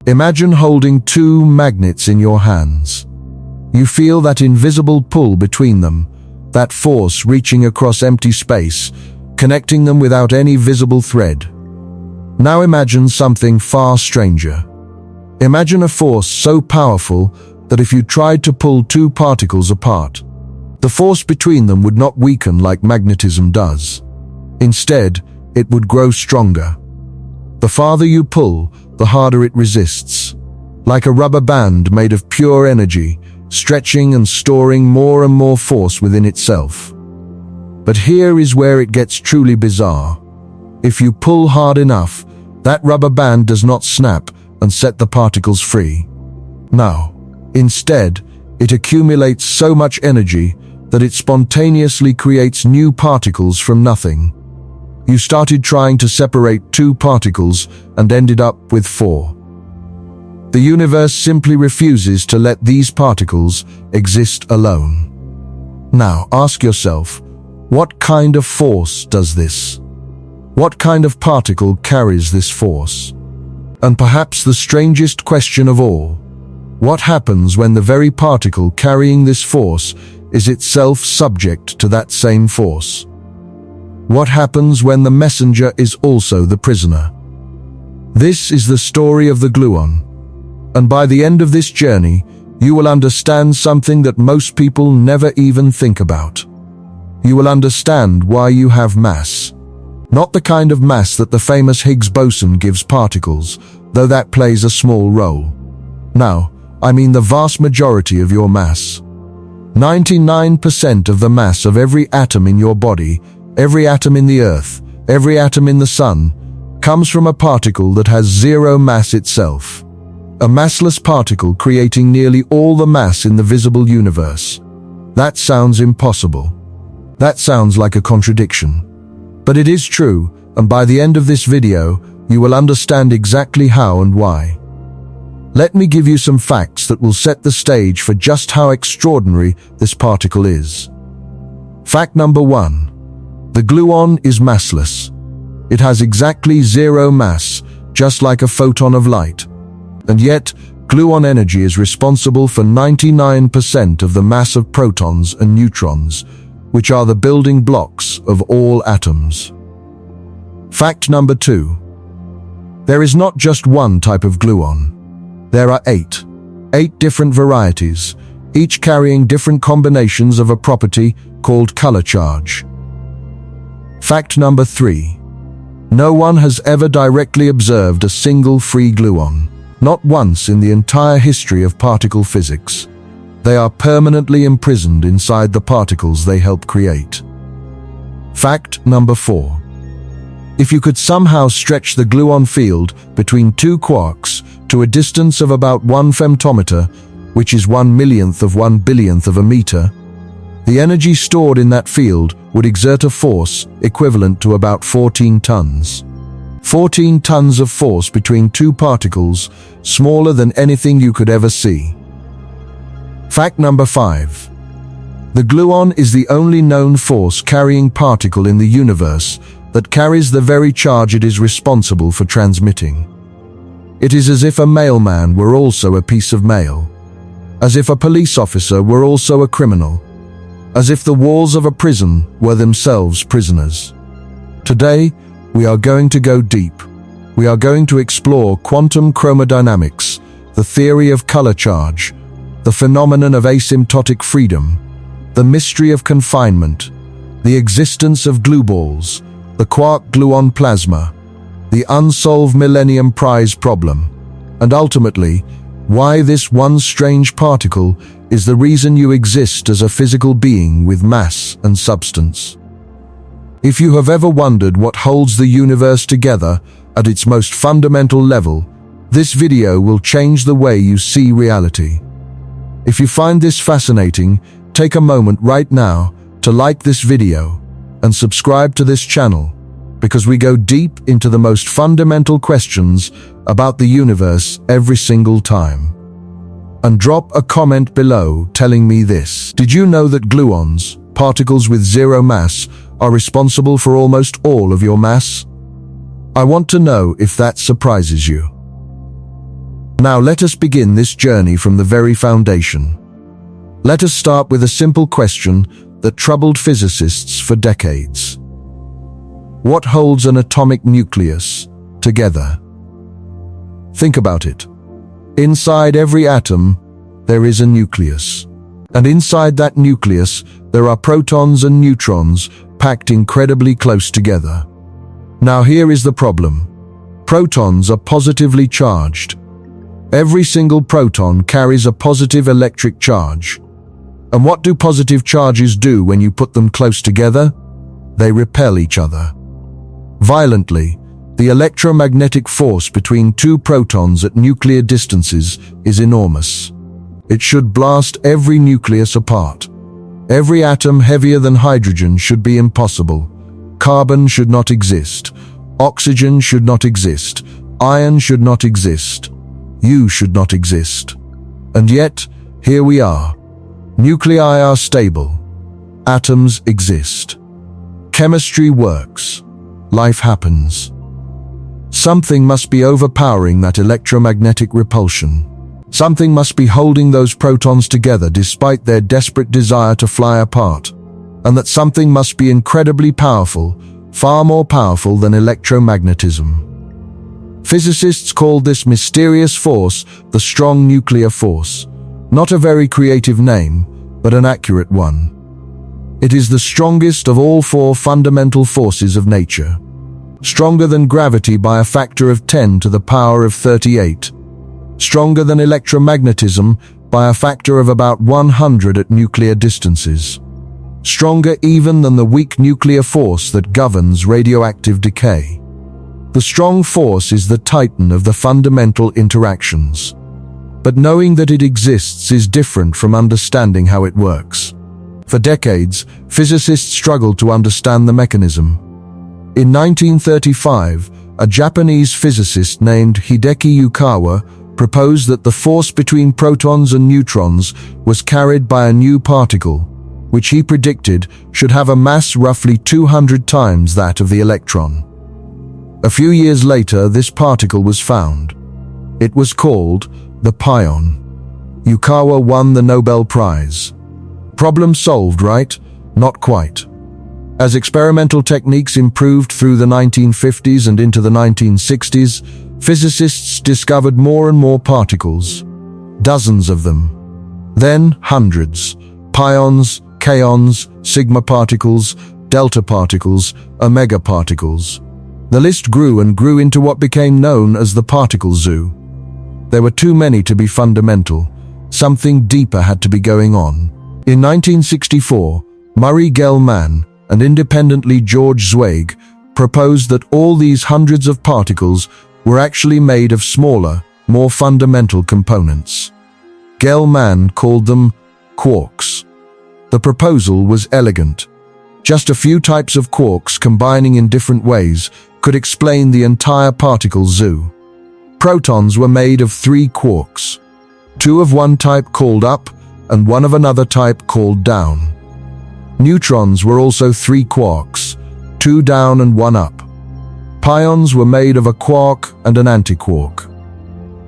Imagine holding two magnets in your hands. You feel that invisible pull between them, that force reaching across empty space, connecting them without any visible thread. Now imagine something far stranger. Imagine a force so powerful that if you tried to pull two particles apart, the force between them would not weaken like magnetism does. Instead, it would grow stronger. The farther you pull, the harder it resists. Like a rubber band made of pure energy, stretching and storing more and more force within itself. But here is where it gets truly bizarre. If you pull hard enough, that rubber band does not snap and set the particles free. No, instead, it accumulates so much energy that it spontaneously creates new particles from nothing. You started trying to separate two particles and ended up with four. The universe simply refuses to let these particles exist alone. Now ask yourself, what kind of force does this? What kind of particle carries this force? And perhaps the strangest question of all, what happens when the very particle carrying this force is itself subject to that same force? What happens when the messenger is also the prisoner? This is the story of the gluon. And by the end of this journey, you will understand something that most people never even think about. You will understand why you have mass. Not the kind of mass that the famous Higgs boson gives particles, though that plays a small role. No, I mean the vast majority of your mass. 99% of the mass of every atom in your body, every atom in the Earth, every atom in the Sun, comes from a particle that has zero mass itself. A massless particle creating nearly all the mass in the visible universe. That sounds impossible. That sounds like a contradiction. But it is true, and by the end of this video, you will understand exactly how and why. Let me give you some facts that will set the stage for just how extraordinary this particle is. Fact number 1. The gluon is massless. It has exactly zero mass, just like a photon of light. And yet, gluon energy is responsible for 99% of the mass of protons and neutrons, which are the building blocks of all atoms. Fact number 2. There is not just one type of gluon. There are 8 different varieties, each carrying different combinations of a property called color charge. Fact number 3. No one has ever directly observed a single free gluon. Not once in the entire history of particle physics. They are permanently imprisoned inside the particles they help create. Fact number 4. If you could somehow stretch the gluon field between two quarks to a distance of about 1 femtometer, which is 1/millionth of 1/billionth of a meter, the energy stored in that field would exert a force equivalent to about 14 tons. 14 tons of force between two particles, smaller than anything you could ever see. Fact number 5. The gluon is the only known force-carrying particle in the universe that carries the very charge it is responsible for transmitting. It is as if a mailman were also a piece of mail, as if a police officer were also a criminal, as if the walls of a prison were themselves prisoners. Today, we are going to go deep. We are going to explore quantum chromodynamics, the theory of color charge, the phenomenon of asymptotic freedom, the mystery of confinement, the existence of glueballs, the quark-gluon plasma, the unsolved Millennium Prize Problem, and ultimately, why this one strange particle is the reason you exist as a physical being with mass and substance. If you have ever wondered what holds the universe together at its most fundamental level, this video will change the way you see reality. If you find this fascinating, take a moment right now to like this video and subscribe to this channel, because we go deep into the most fundamental questions about the universe every single time. And drop a comment below telling me this. Did you know that gluons, particles with zero mass, are responsible for almost all of your mass? I want to know if that surprises you. Now let us begin this journey from the very foundation. Let us start with a simple question that troubled physicists for decades. What holds an atomic nucleus together? Think about it. Inside every atom, there is a nucleus. And inside that nucleus, there are protons and neutrons packed incredibly close together. Now here is the problem. Protons are positively charged. Every single proton carries a positive electric charge. And what do positive charges do when you put them close together? They repel each other. Violently, the electromagnetic force between two protons at nuclear distances is enormous. It should blast every nucleus apart. Every atom heavier than hydrogen should be impossible. Carbon should not exist. Oxygen should not exist. Iron should not exist. You should not exist. And yet, here we are. Nuclei are stable. Atoms exist. Chemistry works. Life happens. Something must be overpowering that electromagnetic repulsion. Something must be holding those protons together despite their desperate desire to fly apart. And that something must be incredibly powerful, far more powerful than electromagnetism. Physicists called this mysterious force the strong nuclear force. Not a very creative name, but an accurate one. It is the strongest of all four fundamental forces of nature. Stronger than gravity by a factor of 10 to the power of 38. Stronger than electromagnetism by a factor of about 100 at nuclear distances. Stronger even than the weak nuclear force that governs radioactive decay. The strong force is the titan of the fundamental interactions. But knowing that it exists is different from understanding how it works. For decades, physicists struggled to understand the mechanism. In 1935, a Japanese physicist named Hideki Yukawa proposed that the force between protons and neutrons was carried by a new particle, which he predicted should have a mass roughly 200 times that of the electron. A few years later, this particle was found. It was called the pion. Yukawa won the Nobel Prize. Problem solved, right? Not quite. As experimental techniques improved through the 1950s and into the 1960s, physicists discovered more and more particles. Dozens of them. Then hundreds. Pions, kaons, sigma particles, delta particles, omega particles. The list grew and grew into what became known as the particle zoo. There were too many to be fundamental. Something deeper had to be going on. In 1964, Murray Gell-Mann and independently George Zweig proposed that all these hundreds of particles were actually made of smaller, more fundamental components. Gell-Mann called them quarks. The proposal was elegant. Just a few types of quarks combining in different ways could explain the entire particle zoo. Protons were made of 3 quarks, 2 of one type called up and 1 of another type called down. Neutrons were also 3 quarks, 2 down and 1 up. Pions were made of a quark and an antiquark.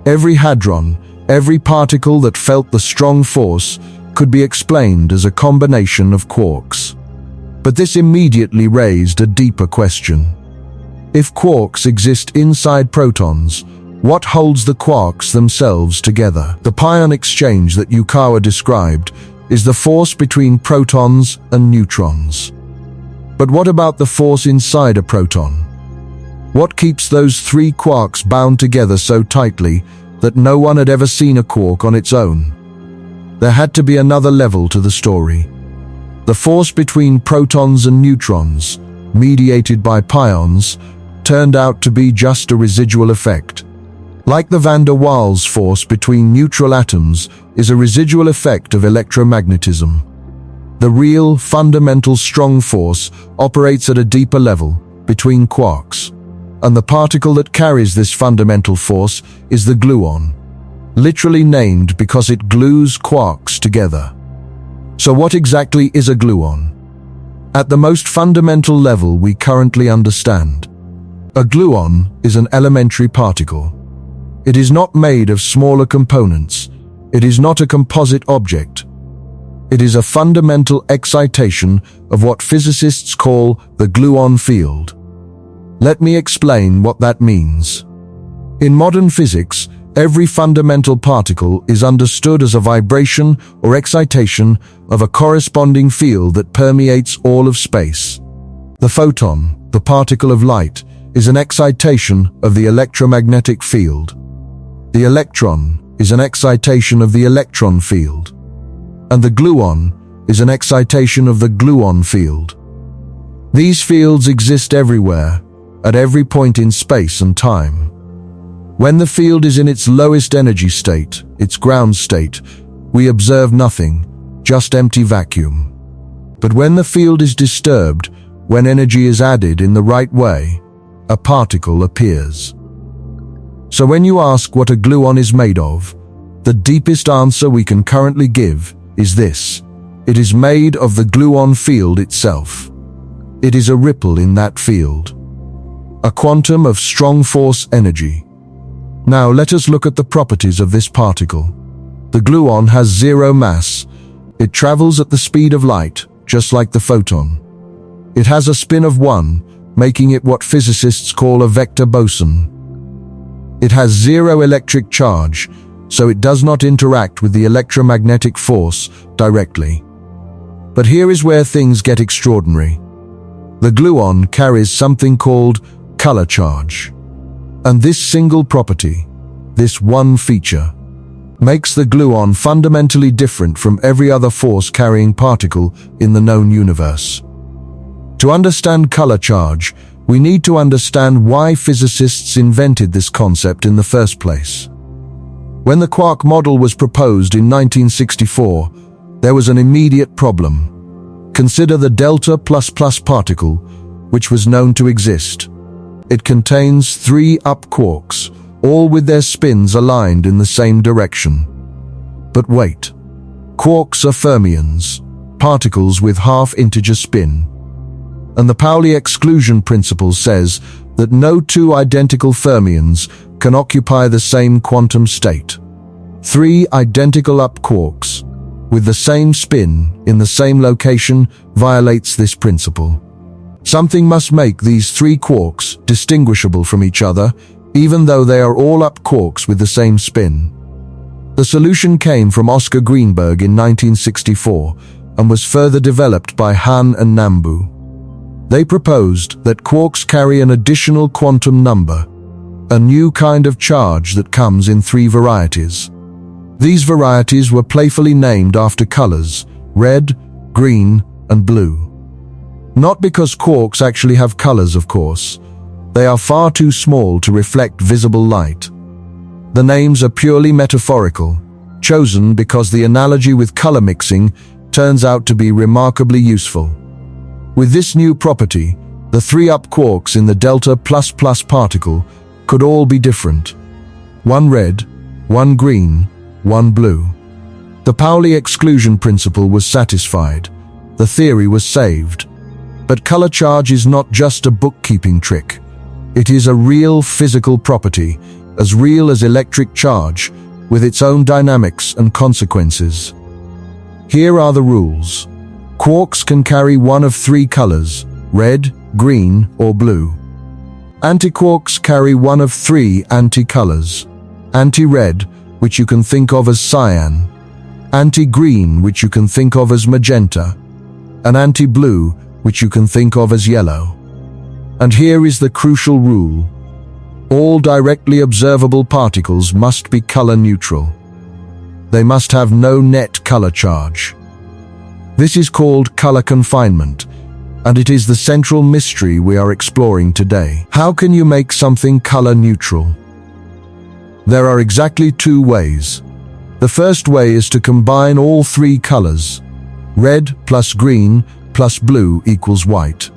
Every hadron, every particle that felt the strong force, could be explained as a combination of quarks. But this immediately raised a deeper question. If quarks exist inside protons, what holds the quarks themselves together? The pion exchange that Yukawa described is the force between protons and neutrons. But what about the force inside a proton? What keeps those 3 quarks bound together so tightly that no one had ever seen a quark on its own? There had to be another level to the story. The force between protons and neutrons, mediated by pions, turned out to be just a residual effect. Like the van der Waals force between neutral atoms is a residual effect of electromagnetism. The real, fundamental strong force operates at a deeper level, between quarks. And the particle that carries this fundamental force is the gluon, literally named because it glues quarks together. So what exactly is a gluon? At the most fundamental level we currently understand, a gluon is an elementary particle. It is not made of smaller components. It is not a composite object. It is a fundamental excitation of what physicists call the gluon field. Let me explain what that means. In modern physics, every fundamental particle is understood as a vibration or excitation of a corresponding field that permeates all of space. The photon, the particle of light, is an excitation of the electromagnetic field. The electron is an excitation of the electron field. And the gluon is an excitation of the gluon field. These fields exist everywhere, at every point in space and time. When the field is in its lowest energy state, its ground state, we observe nothing, just empty vacuum. But when the field is disturbed, when energy is added in the right way, a particle appears. So when you ask what a gluon is made of, the deepest answer we can currently give is this: it is made of the gluon field itself. It is a ripple in that field, a quantum of strong force energy. Now let us look at the properties of this particle. The gluon has zero mass. It travels at the speed of light, just like the photon. It has a spin of 1, making it what physicists call a vector boson. It has zero electric charge, so it does not interact with the electromagnetic force directly. But here is where things get extraordinary. The gluon carries something called color charge. And this single property, this one feature, makes the gluon fundamentally different from every other force-carrying particle in the known universe. To understand color charge, we need to understand why physicists invented this concept in the first place. When the quark model was proposed in 1964, there was an immediate problem. Consider the delta plus plus particle, which was known to exist. It contains 3 up quarks, all with their spins aligned in the same direction. But wait, quarks are fermions, particles with half-integer spin. And the Pauli exclusion principle says that no 2 identical fermions can occupy the same quantum state. 3 identical up quarks, with the same spin in the same location, violates this principle. Something must make these 3 quarks distinguishable from each other, even though they are all up quarks with the same spin. The solution came from Oscar Greenberg in 1964 and was further developed by Han and Nambu. They proposed that quarks carry an additional quantum number, a new kind of charge that comes in 3 varieties. These varieties were playfully named after colors: red, green, and blue. Not because quarks actually have colors, of course. They are far too small to reflect visible light. The names are purely metaphorical, chosen because the analogy with color mixing turns out to be remarkably useful. With this new property, the 3 up quarks in the delta plus plus particle could all be different. 1 red, 1 green, 1 blue. The Pauli exclusion principle was satisfied. The theory was saved. But color charge is not just a bookkeeping trick. It is a real physical property, as real as electric charge, with its own dynamics and consequences. Here are the rules. Quarks can carry one of 3 colors: red, green, or blue. Antiquarks carry one of 3 anti-colors: anti-red, which you can think of as cyan; anti-green, which you can think of as magenta; and anti-blue, which you can think of as yellow. And here is the crucial rule. All directly observable particles must be color neutral. They must have no net color charge. This is called color confinement, and it is the central mystery we are exploring today. How can you make something color neutral? There are exactly 2 ways. The first way is to combine all 3 colors. Red plus green plus blue equals white,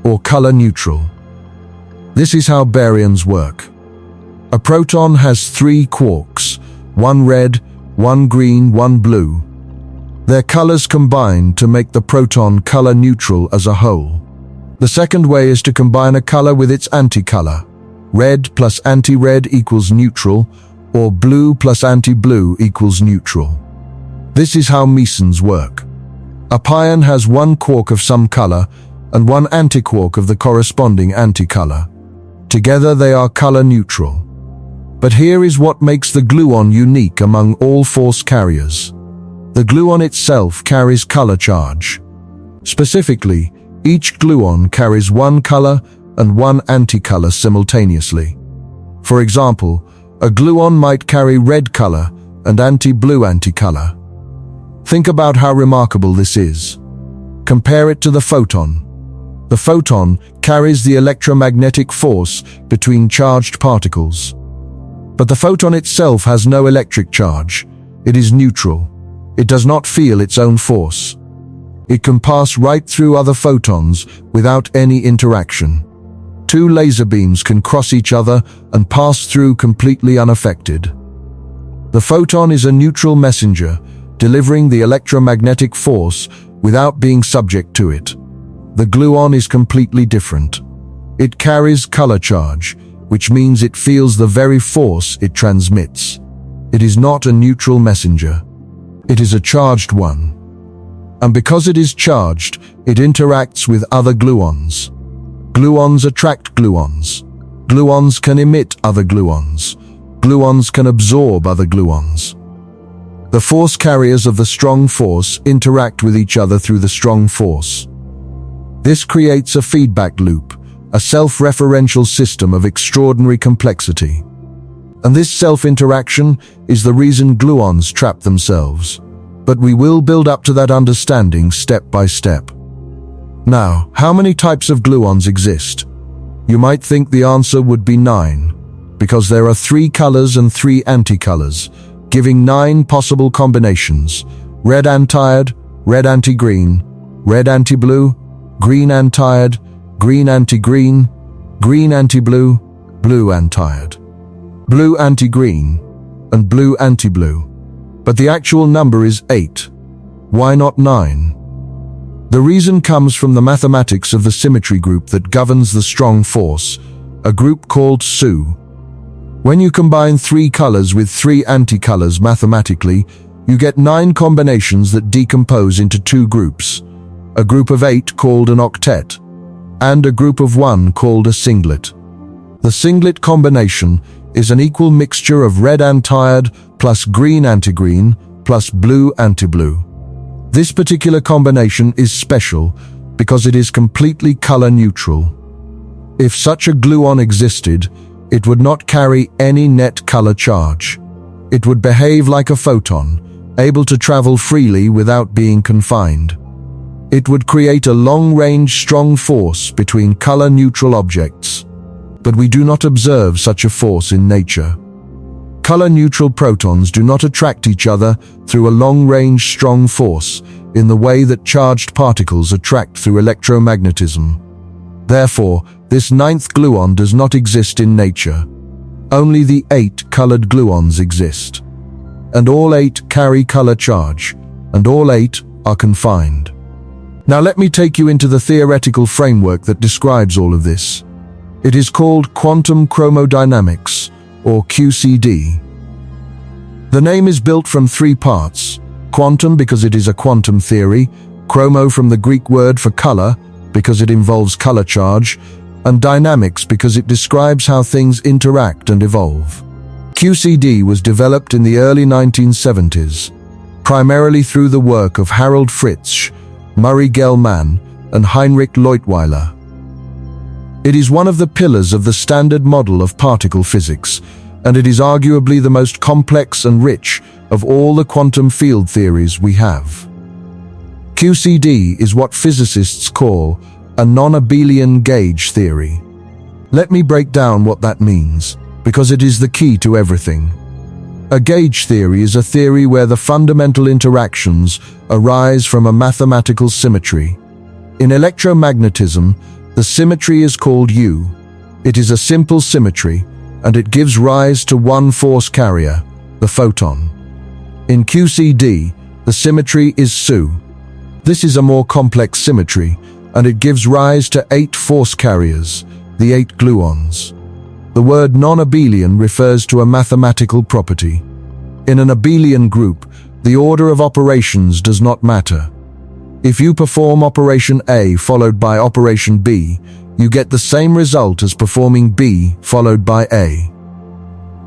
or color neutral. This is how baryons work. A proton has 3 quarks, 1 red, 1 green, 1 blue. Their colors combine to make the proton color neutral as a whole. The second way is to combine a color with its anticolor. Red plus anti-red equals neutral, or blue plus anti-blue equals neutral. This is how mesons work. A pion has one quark of some color and one antiquark of the corresponding anticolor. Together they are color neutral. But here is what makes the gluon unique among all force carriers. The gluon itself carries color charge. Specifically, each gluon carries one color and one anticolor simultaneously. For example, a gluon might carry red color and anti-blue anticolor. Think about how remarkable this is. Compare it to the photon. The photon carries the electromagnetic force between charged particles. But the photon itself has no electric charge. It is neutral. It does not feel its own force. It can pass right through other photons without any interaction. Two laser beams can cross each other and pass through completely unaffected. The photon is a neutral messenger, delivering the electromagnetic force without being subject to it. The gluon is completely different. It carries color charge, which means it feels the very force it transmits. It is not a neutral messenger. It is a charged one. And because it is charged, it interacts with other gluons. Gluons attract gluons. Gluons can emit other gluons. Gluons can absorb other gluons. The force carriers of the strong force interact with each other through the strong force. This creates a feedback loop, a self-referential system of extraordinary complexity. And this self-interaction is the reason gluons trap themselves. But we will build up to that understanding step by step. Now, how many types of gluons exist? You might think the answer would be 9, because there are 3 colors and 3 anticolors, giving 9 possible combinations: red antiod, red anti-green, red anti-blue, green antiod, green anti-green, green anti-blue, blue antiod, blue anti-green, and blue anti-blue. But the actual number is 8. Why not 9? The reason comes from the mathematics of the symmetry group that governs the strong force, a group called SU. When you combine 3 colors with 3 anticolors mathematically, you get 9 combinations that decompose into 2 groups, a group of 8 called an octet, and a group of 1 called a singlet. The singlet combination is an equal mixture of red antiod plus green antigreen plus blue antiblue. This particular combination is special because it is completely color neutral. If such a gluon existed, it would not carry any net color charge. It would behave like a photon, able to travel freely without being confined. It would create a long-range strong force between color-neutral objects. But we do not observe such a force in nature. Color-neutral protons do not attract each other through a long-range strong force in the way that charged particles attract through electromagnetism. Therefore, this 9th gluon does not exist in nature. Only the 8 colored gluons exist. And all 8 carry color charge, and all 8 are confined. Now let me take you into the theoretical framework that describes all of this. It is called Quantum Chromodynamics, or QCD. The name is built from 3 parts: quantum because it is a quantum theory, chromo from the Greek word for color because it involves color charge, and dynamics because it describes how things interact and evolve. QCD was developed in the early 1970s, primarily through the work of Harold Fritzsche, Murray Gell-Mann, and Heinrich Leutwiler. It is one of the pillars of the Standard Model of particle physics, and it is arguably the most complex and rich of all the quantum field theories we have. QCD is what physicists call a non-abelian gauge theory. Let me break down what that means, because it is the key to everything. A gauge theory is a theory where the fundamental interactions arise from a mathematical symmetry. In electromagnetism, the symmetry is called U. It is a simple symmetry, and it gives rise to one force carrier, the photon. In QCD, the symmetry is SU. This is a more complex symmetry, and it gives rise to 8 force carriers, the 8 gluons. The word non-abelian refers to a mathematical property. In an abelian group, the order of operations does not matter. If you perform operation A followed by operation B, you get the same result as performing B followed by A.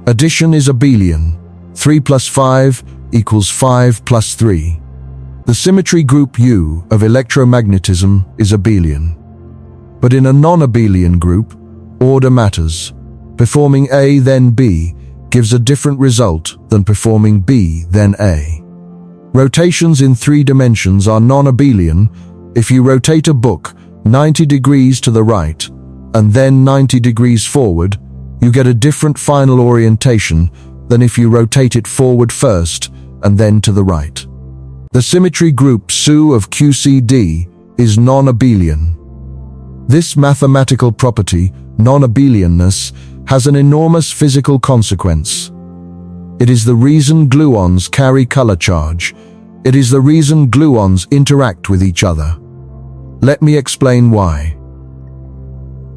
Addition is abelian. 3 plus 5 equals 5 plus 3. The symmetry group U of electromagnetism is abelian. But in a non-abelian group, order matters. Performing A then B gives a different result than performing B then A. Rotations in 3 dimensions are non-abelian. If you rotate a book 90 degrees to the right and then 90 degrees forward, you get a different final orientation than if you rotate it forward first and then to the right. The symmetry group SU of QCD is non-abelian. This mathematical property, non-abelianness, has an enormous physical consequence. It is the reason gluons carry color charge. It is the reason gluons interact with each other. Let me explain why.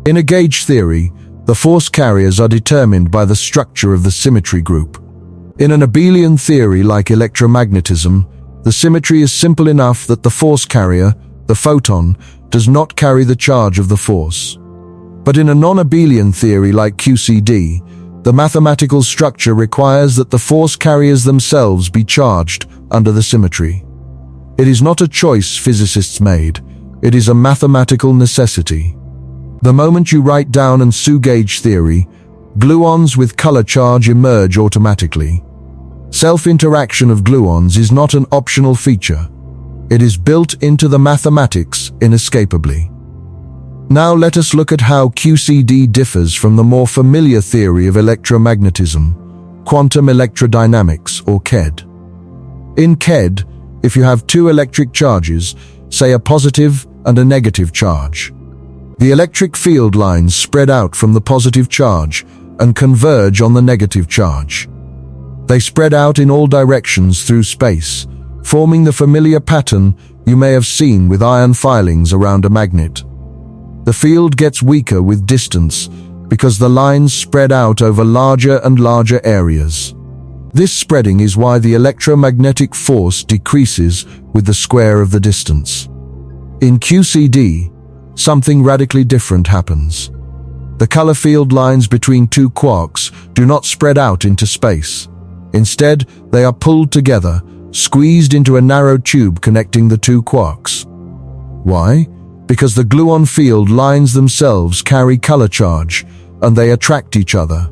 In a gauge theory, the force carriers are determined by the structure of the symmetry group. In an abelian theory like electromagnetism, the symmetry is simple enough that the force carrier, the photon, does not carry the charge of the force. But in a non-abelian theory like QCD, the mathematical structure requires that the force carriers themselves be charged under the symmetry. It is not a choice physicists made, it is a mathematical necessity. The moment you write down an SU gauge theory, gluons with color charge emerge automatically. Self-interaction of gluons is not an optional feature. It is built into the mathematics inescapably. Now let us look at how QCD differs from the more familiar theory of electromagnetism, quantum electrodynamics or QED. In QED, if you have 2 electric charges, say a positive and a negative charge, the electric field lines spread out from the positive charge and converge on the negative charge. They spread out in all directions through space, forming the familiar pattern you may have seen with iron filings around a magnet. The field gets weaker with distance because the lines spread out over larger and larger areas. This spreading is why the electromagnetic force decreases with the square of the distance. In QCD, something radically different happens. The color field lines between 2 quarks do not spread out into space. Instead, they are pulled together, squeezed into a narrow tube connecting the 2 quarks. Why? Because the gluon field lines themselves carry color charge, and they attract each other.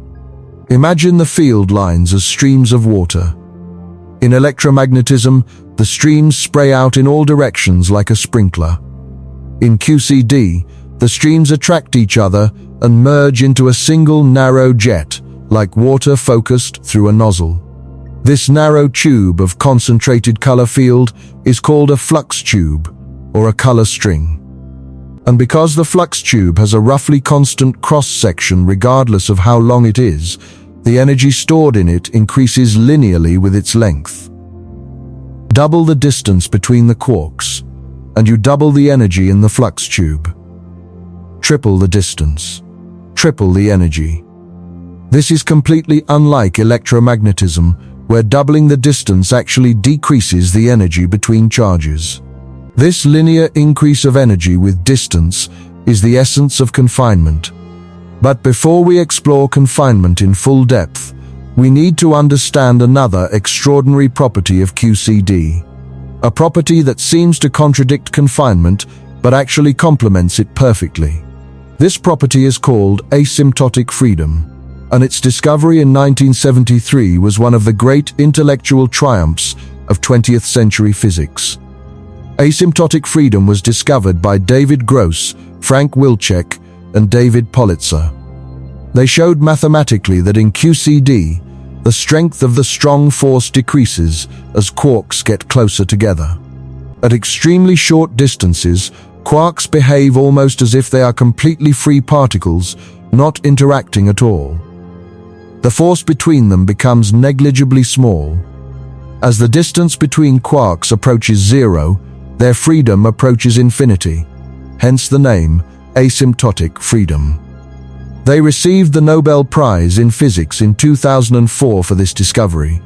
Imagine the field lines as streams of water. In electromagnetism, the streams spray out in all directions like a sprinkler. In QCD, the streams attract each other and merge into a single narrow jet, like water focused through a nozzle. This narrow tube of concentrated color field is called a flux tube, or a color string. And because the flux tube has a roughly constant cross-section regardless of how long it is, the energy stored in it increases linearly with its length. Double the distance between the quarks, and you double the energy in the flux tube. Triple the distance, triple the energy. This is completely unlike electromagnetism, where doubling the distance actually decreases the energy between charges. This linear increase of energy with distance is the essence of confinement. But before we explore confinement in full depth, we need to understand another extraordinary property of QCD. A property that seems to contradict confinement, but actually complements it perfectly. This property is called asymptotic freedom, and its discovery in 1973 was one of the great intellectual triumphs of 20th century physics. Asymptotic freedom was discovered by David Gross, Frank Wilczek, and David Politzer. They showed mathematically that in QCD, the strength of the strong force decreases as quarks get closer together. At extremely short distances, quarks behave almost as if they are completely free particles, not interacting at all. The force between them becomes negligibly small. As the distance between quarks approaches zero, their freedom approaches infinity, hence the name asymptotic freedom. They received the Nobel Prize in Physics in 2004 for this discovery.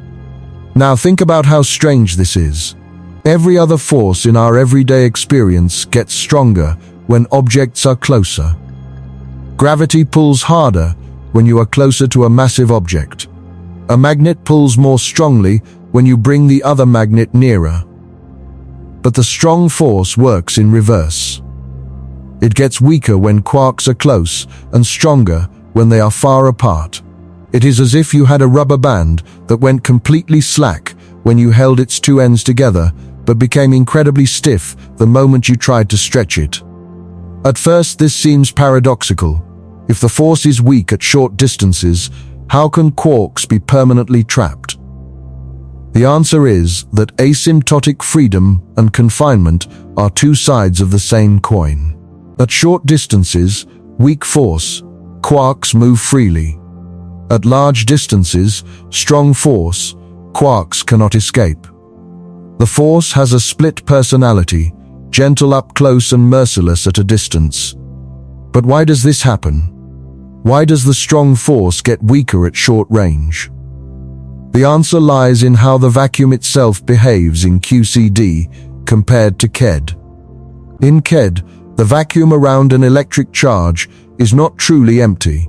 Now think about how strange this is. Every other force in our everyday experience gets stronger when objects are closer. Gravity pulls harder when you are closer to a massive object. A magnet pulls more strongly when you bring the other magnet nearer. But the strong force works in reverse. It gets weaker when quarks are close and stronger when they are far apart. It is as if you had a rubber band that went completely slack when you held its two ends together, but became incredibly stiff the moment you tried to stretch it. At first, this seems paradoxical. If the force is weak at short distances, how can quarks be permanently trapped? The answer is that asymptotic freedom and confinement are two sides of the same coin. At short distances, weak force, quarks move freely. At large distances, strong force, quarks cannot escape. The force has a split personality, gentle up close and merciless at a distance. But why does this happen? Why does the strong force get weaker at short range? The answer lies in how the vacuum itself behaves in QCD compared to KED. In KED, the vacuum around an electric charge is not truly empty.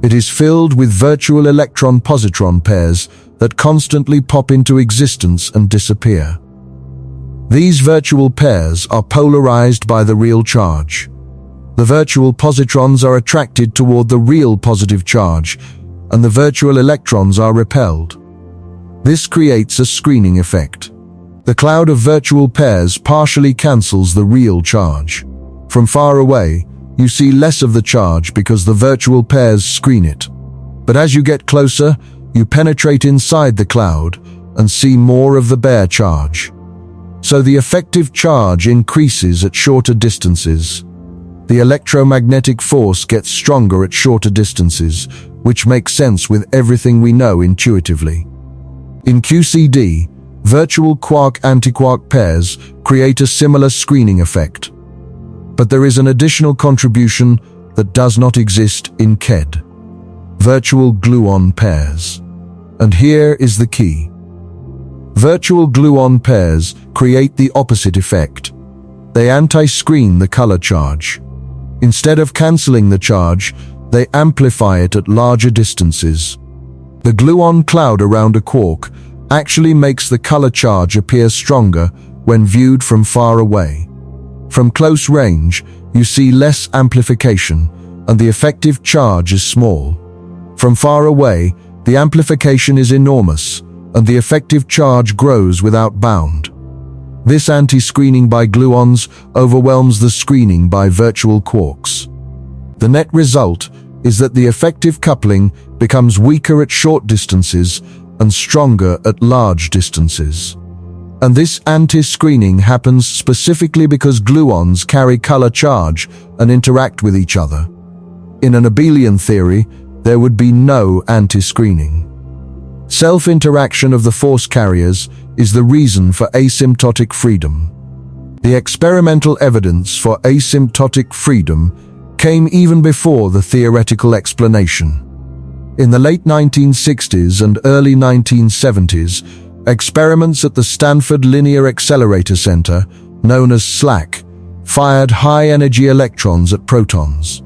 It is filled with virtual electron-positron pairs that constantly pop into existence and disappear. These virtual pairs are polarized by the real charge. The virtual positrons are attracted toward the real positive charge, and the virtual electrons are repelled. This creates a screening effect. The cloud of virtual pairs partially cancels the real charge. From far away, you see less of the charge because the virtual pairs screen it. But as you get closer, you penetrate inside the cloud and see more of the bare charge. So the effective charge increases at shorter distances. The electromagnetic force gets stronger at shorter distances, which makes sense with everything we know intuitively. In QCD, virtual quark-antiquark pairs create a similar screening effect. But there is an additional contribution that does not exist in KED: virtual gluon pairs. And here is the key. Virtual gluon pairs create the opposite effect. They anti-screen the color charge. Instead of canceling the charge, they amplify it at larger distances. The gluon cloud around a quark actually makes the color charge appear stronger when viewed from far away. From close range, you see less amplification, and the effective charge is small. From far away, the amplification is enormous, and the effective charge grows without bound. This anti-screening by gluons overwhelms the screening by virtual quarks. The net result is that the effective coupling becomes weaker at short distances and stronger at large distances. And this anti-screening happens specifically because gluons carry color charge and interact with each other. In an abelian theory, there would be no anti-screening. Self-interaction of the force carriers is the reason for asymptotic freedom. The experimental evidence for asymptotic freedom came even before the theoretical explanation. In the late 1960s and early 1970s, experiments at the Stanford Linear Accelerator Center, known as SLAC, fired high-energy electrons at protons.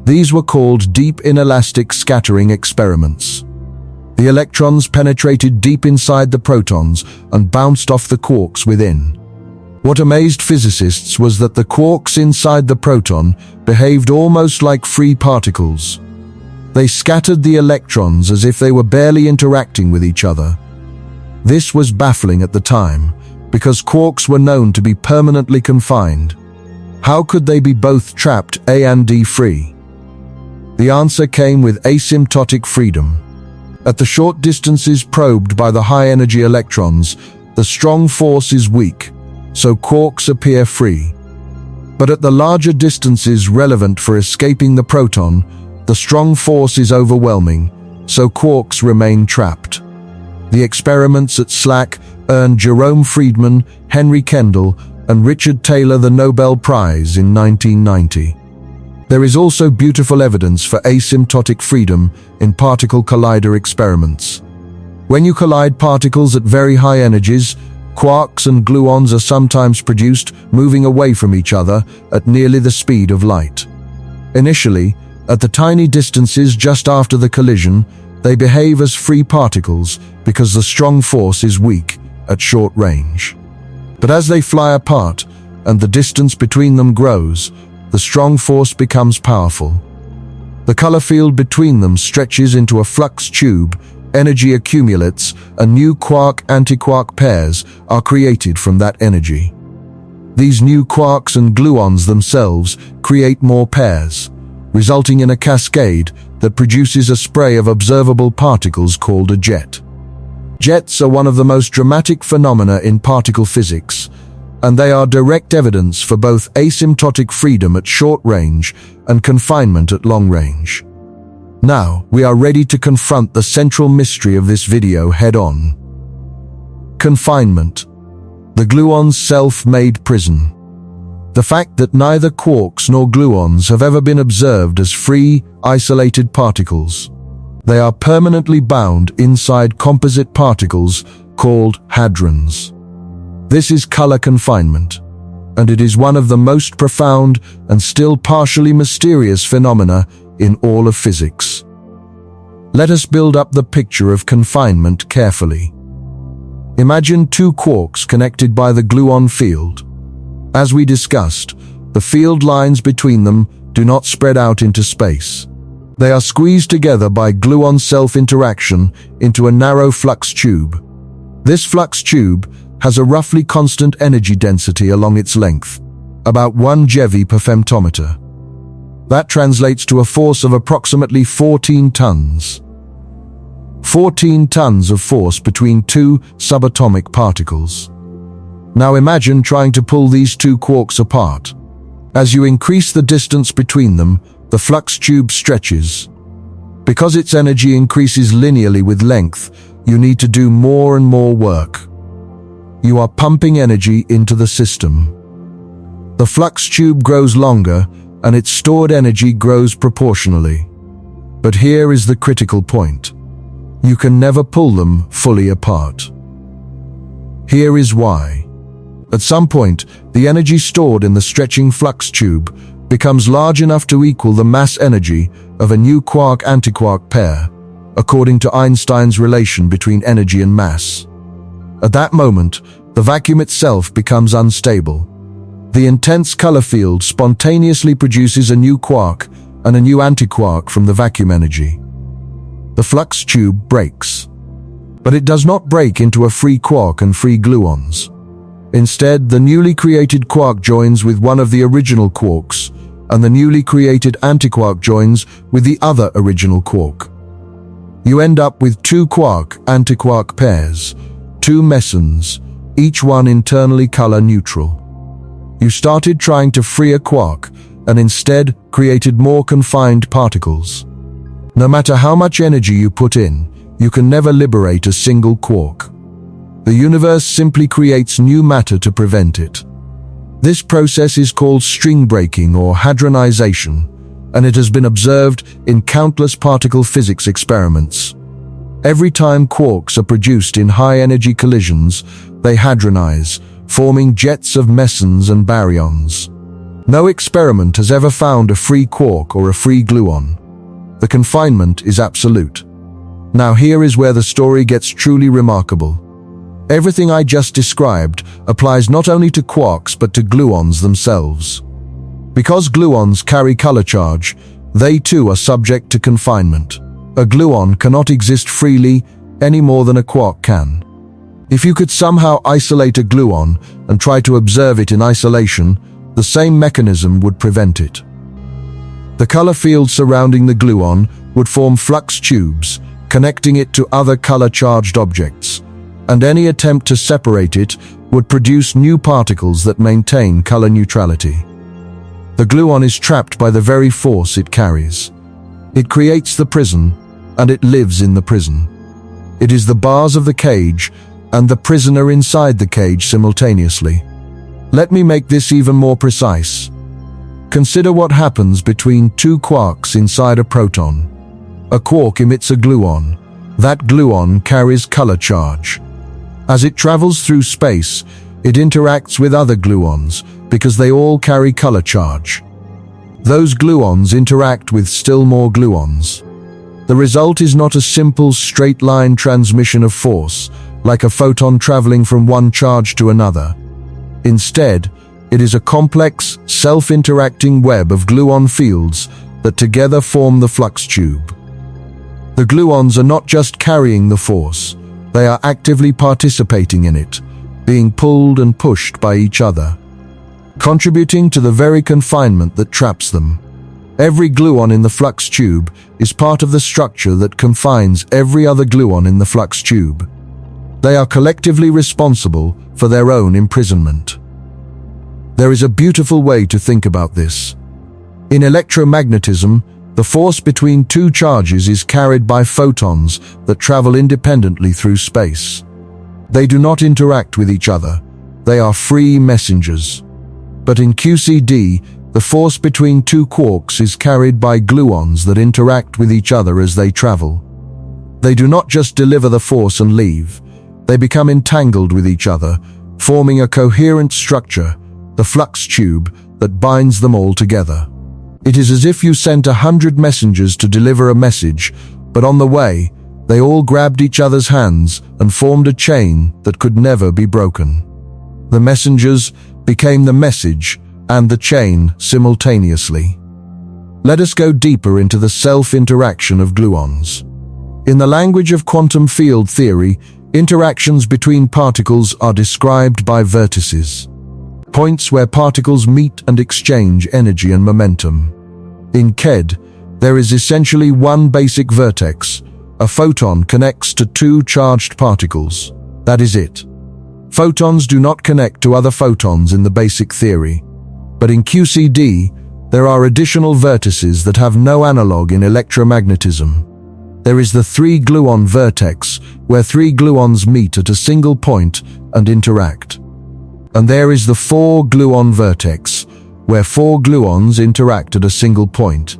These were called deep inelastic scattering experiments. The electrons penetrated deep inside the protons and bounced off the quarks within. What amazed physicists was that the quarks inside the proton behaved almost like free particles. They scattered the electrons as if they were barely interacting with each other. This was baffling at the time, because quarks were known to be permanently confined. How could they be both trapped A and D free? The answer came with asymptotic freedom. At the short distances probed by the high-energy electrons, the strong force is weak, so quarks appear free. But at the larger distances relevant for escaping the proton, the strong force is overwhelming, so quarks remain trapped. The experiments at SLAC earned Jerome Friedman, Henry Kendall, and Richard Taylor the Nobel Prize in 1990. There is also beautiful evidence for asymptotic freedom in particle collider experiments. When you collide particles at very high energies, quarks and gluons are sometimes produced moving away from each other at nearly the speed of light. Initially, at the tiny distances just after the collision, they behave as free particles because the strong force is weak at short range. But as they fly apart and the distance between them grows, the strong force becomes powerful. The color field between them stretches into a flux tube, energy accumulates, and new quark-antiquark pairs are created from that energy. These new quarks and gluons themselves create more pairs, resulting in a cascade that produces a spray of observable particles called a jet. Jets are one of the most dramatic phenomena in particle physics, and they are direct evidence for both asymptotic freedom at short range and confinement at long range. Now, we are ready to confront the central mystery of this video head-on. Confinement. The gluon's self-made prison. The fact that neither quarks nor gluons have ever been observed as free, isolated particles. They are permanently bound inside composite particles called hadrons. This is color confinement, and it is one of the most profound and still partially mysterious phenomena in all of physics. Let us build up the picture of confinement carefully. Imagine two quarks connected by the gluon field. As we discussed, the field lines between them do not spread out into space. They are squeezed together by gluon self-interaction into a narrow flux tube. This flux tube has a roughly constant energy density along its length, about 1 GeV per femtometer. That translates to a force of approximately 14 tons. 14 tons of force between two subatomic particles. Now imagine trying to pull these two quarks apart. As you increase the distance between them, the flux tube stretches. Because its energy increases linearly with length, you need to do more and more work. You are pumping energy into the system. The flux tube grows longer, and its stored energy grows proportionally. But here is the critical point. You can never pull them fully apart. Here is why. At some point, the energy stored in the stretching flux tube becomes large enough to equal the mass energy of a new quark-antiquark pair, according to Einstein's relation between energy and mass. At that moment, the vacuum itself becomes unstable. The intense color field spontaneously produces a new quark and a new antiquark from the vacuum energy. The flux tube breaks. But it does not break into a free quark and free gluons. Instead, the newly created quark joins with one of the original quarks, and the newly created antiquark joins with the other original quark. You end up with two quark-antiquark pairs, two mesons, each one internally color neutral. You started trying to free a quark, and instead created more confined particles. No matter how much energy you put in, you can never liberate a single quark. The universe simply creates new matter to prevent it. This process is called string breaking or hadronization, and it has been observed in countless particle physics experiments. Every time quarks are produced in high-energy collisions, they hadronize, forming jets of mesons and baryons. No experiment has ever found a free quark or a free gluon. The confinement is absolute. Now here is where the story gets truly remarkable. Everything I just described applies not only to quarks but to gluons themselves. Because gluons carry color charge, they too are subject to confinement. A gluon cannot exist freely any more than a quark can. If you could somehow isolate a gluon and try to observe it in isolation, the same mechanism would prevent it. The color field surrounding the gluon would form flux tubes, connecting it to other color-charged objects, and any attempt to separate it would produce new particles that maintain color neutrality. The gluon is trapped by the very force it carries. It creates the prison, and it lives in the prison. It is the bars of the cage and the prisoner inside the cage simultaneously. Let me make this even more precise. consider what happens between two quarks inside a proton. A quark emits a gluon. That gluon carries color charge. As it travels through space, it interacts with other gluons because they all carry color charge. Those gluons interact with still more gluons. The result is not a simple straight-line transmission of force, like a photon traveling from one charge to another. Instead, it is a complex, self-interacting web of gluon fields that together form the flux tube. The gluons are not just carrying the force, they are actively participating in it, being pulled and pushed by each other, contributing to the very confinement that traps them. Every gluon in the flux tube is part of the structure that confines every other gluon in the flux tube. They are collectively responsible for their own imprisonment. There is a beautiful way to think about this. In electromagnetism, the force between two charges is carried by photons that travel independently through space. They do not interact with each other. They are free messengers. But in QCD, the force between two quarks is carried by gluons that interact with each other as they travel. They do not just deliver the force and leave. They become entangled with each other, forming a coherent structure, the flux tube, that binds them all together. It is as if you sent 100 messengers to deliver a message, but on the way, they all grabbed each other's hands and formed a chain that could never be broken. The messengers became the message and the chain simultaneously. Let us go deeper into the self-interaction of gluons. In the language of quantum field theory, interactions between particles are described by vertices, points where particles meet and exchange energy and momentum. In KED, there is essentially one basic vertex. A photon connects to two charged particles. That is it. Photons do not connect to other photons in the basic theory. But in QCD, there are additional vertices that have no analog in electromagnetism. There is the three-gluon vertex, where three gluons meet at a single point and interact. And there is the four-gluon vertex, where four gluons interact at a single point.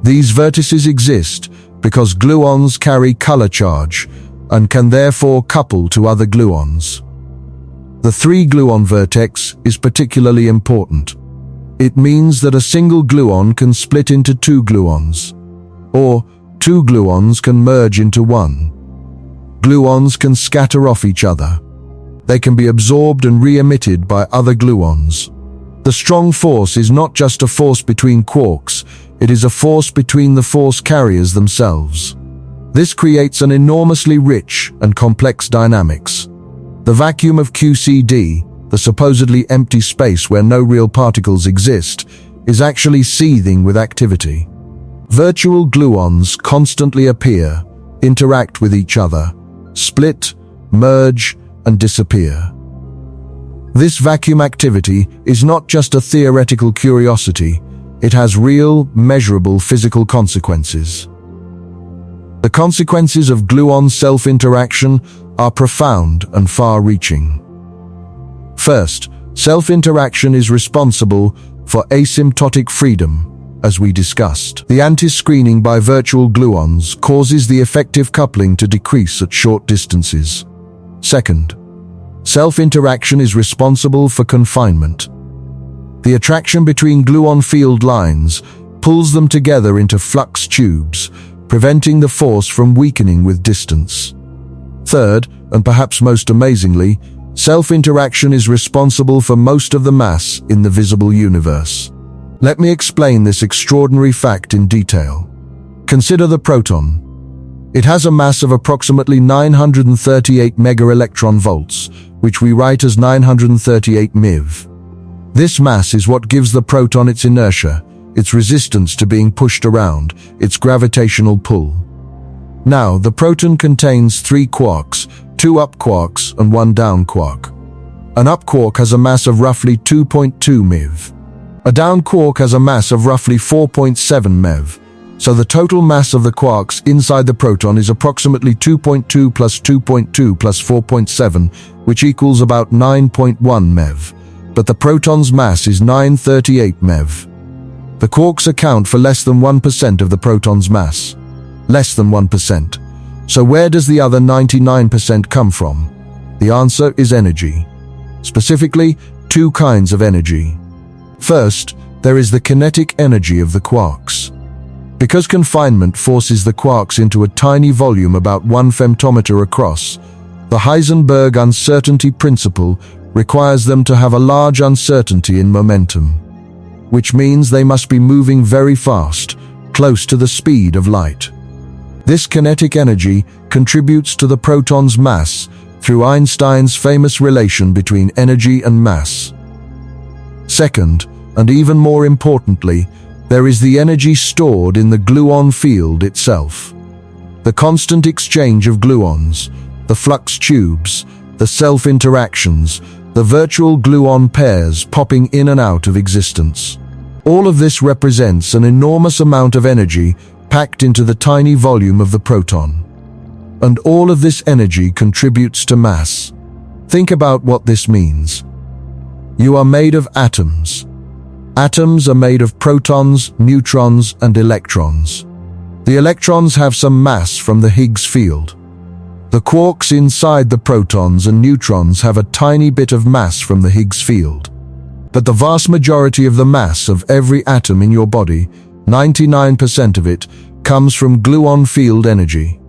These vertices exist because gluons carry color charge and can therefore couple to other gluons. The three-gluon vertex is particularly important. It means that a single gluon can split into two gluons, or two gluons can merge into one. Gluons can scatter off each other. They can be absorbed and re-emitted by other gluons. The strong force is not just a force between quarks, it is a force between the force carriers themselves. This creates an enormously rich and complex dynamics. The vacuum of QCD, the supposedly empty space where no real particles exist, is actually seething with activity. Virtual gluons constantly appear, interact with each other, split, merge, and disappear. This vacuum activity is not just a theoretical curiosity, it has real, measurable physical consequences. The consequences of gluon self-interaction are profound and far-reaching. First, self-interaction is responsible for asymptotic freedom, as we discussed. The anti-screening by virtual gluons causes the effective coupling to decrease at short distances. Second, self-interaction is responsible for confinement. The attraction between gluon field lines pulls them together into flux tubes, preventing the force from weakening with distance. Third, and perhaps most amazingly, self-interaction is responsible for most of the mass in the visible universe. Let me explain this extraordinary fact in detail. Consider the proton. It has a mass of approximately 938 megaelectron volts, which we write as 938 MeV. This mass is what gives the proton its inertia, its resistance to being pushed around, its gravitational pull. Now, the proton contains three quarks, two up quarks and one down quark. An up quark has a mass of roughly 2.2 MeV. A down quark has a mass of roughly 4.7 MeV. So the total mass of the quarks inside the proton is approximately 2.2 plus 2.2 plus 4.7, which equals about 9.1 MeV. But the proton's mass is 938 MeV. The quarks account for less than 1% of the proton's mass. Less than 1%. So where does the other 99% come from? The answer is energy. Specifically, two kinds of energy. First, there is the kinetic energy of the quarks. Because confinement forces the quarks into a tiny volume about 1 femtometer across, the Heisenberg uncertainty principle requires them to have a large uncertainty in momentum, which means they must be moving very fast, close to the speed of light. This kinetic energy contributes to the proton's mass through Einstein's famous relation between energy and mass. Second, and even more importantly, there is the energy stored in the gluon field itself. The constant exchange of gluons, the flux tubes, the self-interactions, the virtual gluon pairs popping in and out of existence. All of this represents an enormous amount of energy packed into the tiny volume of the proton. And all of this energy contributes to mass. Think about what this means. You are made of atoms. Atoms are made of protons, neutrons, and electrons. The electrons have some mass from the Higgs field. The quarks inside the protons and neutrons have a tiny bit of mass from the Higgs field. But the vast majority of the mass of every atom in your body, 99% of it, comes from gluon field energy.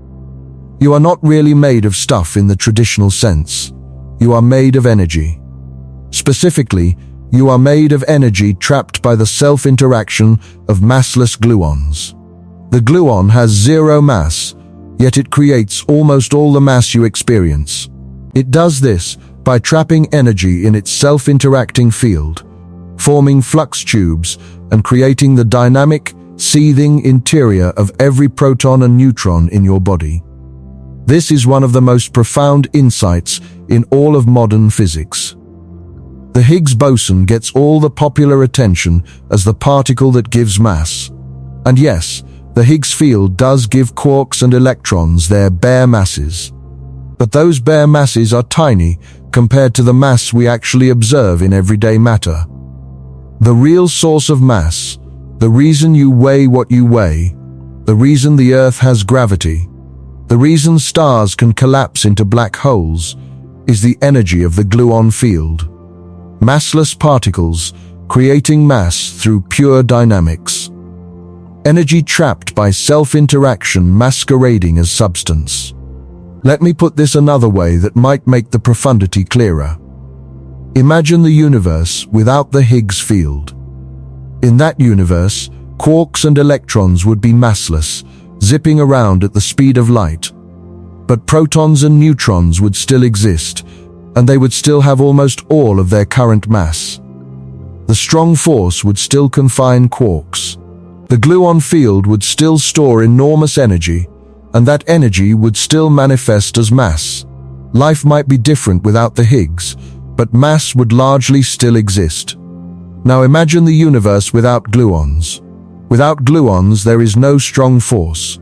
You are not really made of stuff in the traditional sense. You are made of energy. Specifically, you are made of energy trapped by the self-interaction of massless gluons. The gluon has zero mass, yet it creates almost all the mass you experience. It does this by trapping energy in its self-interacting field, forming flux tubes and creating the dynamic, seething interior of every proton and neutron in your body. This is one of the most profound insights in all of modern physics. The Higgs boson gets all the popular attention as the particle that gives mass. And yes, the Higgs field does give quarks and electrons their bare masses. But those bare masses are tiny compared to the mass we actually observe in everyday matter. The real source of mass, the reason you weigh what you weigh, the reason the Earth has gravity, the reason stars can collapse into black holes, is the energy of the gluon field. Massless particles creating mass through pure dynamics. Energy trapped by self-interaction masquerading as substance. Let me put this another way that might make the profundity clearer. Imagine the universe without the Higgs field. In that universe, quarks and electrons would be massless, zipping around at the speed of light. But protons and neutrons would still exist, and they would still have almost all of their current mass. The strong force would still confine quarks. The gluon field would still store enormous energy, and that energy would still manifest as mass. Life might be different without the Higgs, but mass would largely still exist. Now imagine the universe without gluons. Without gluons, there is no strong force.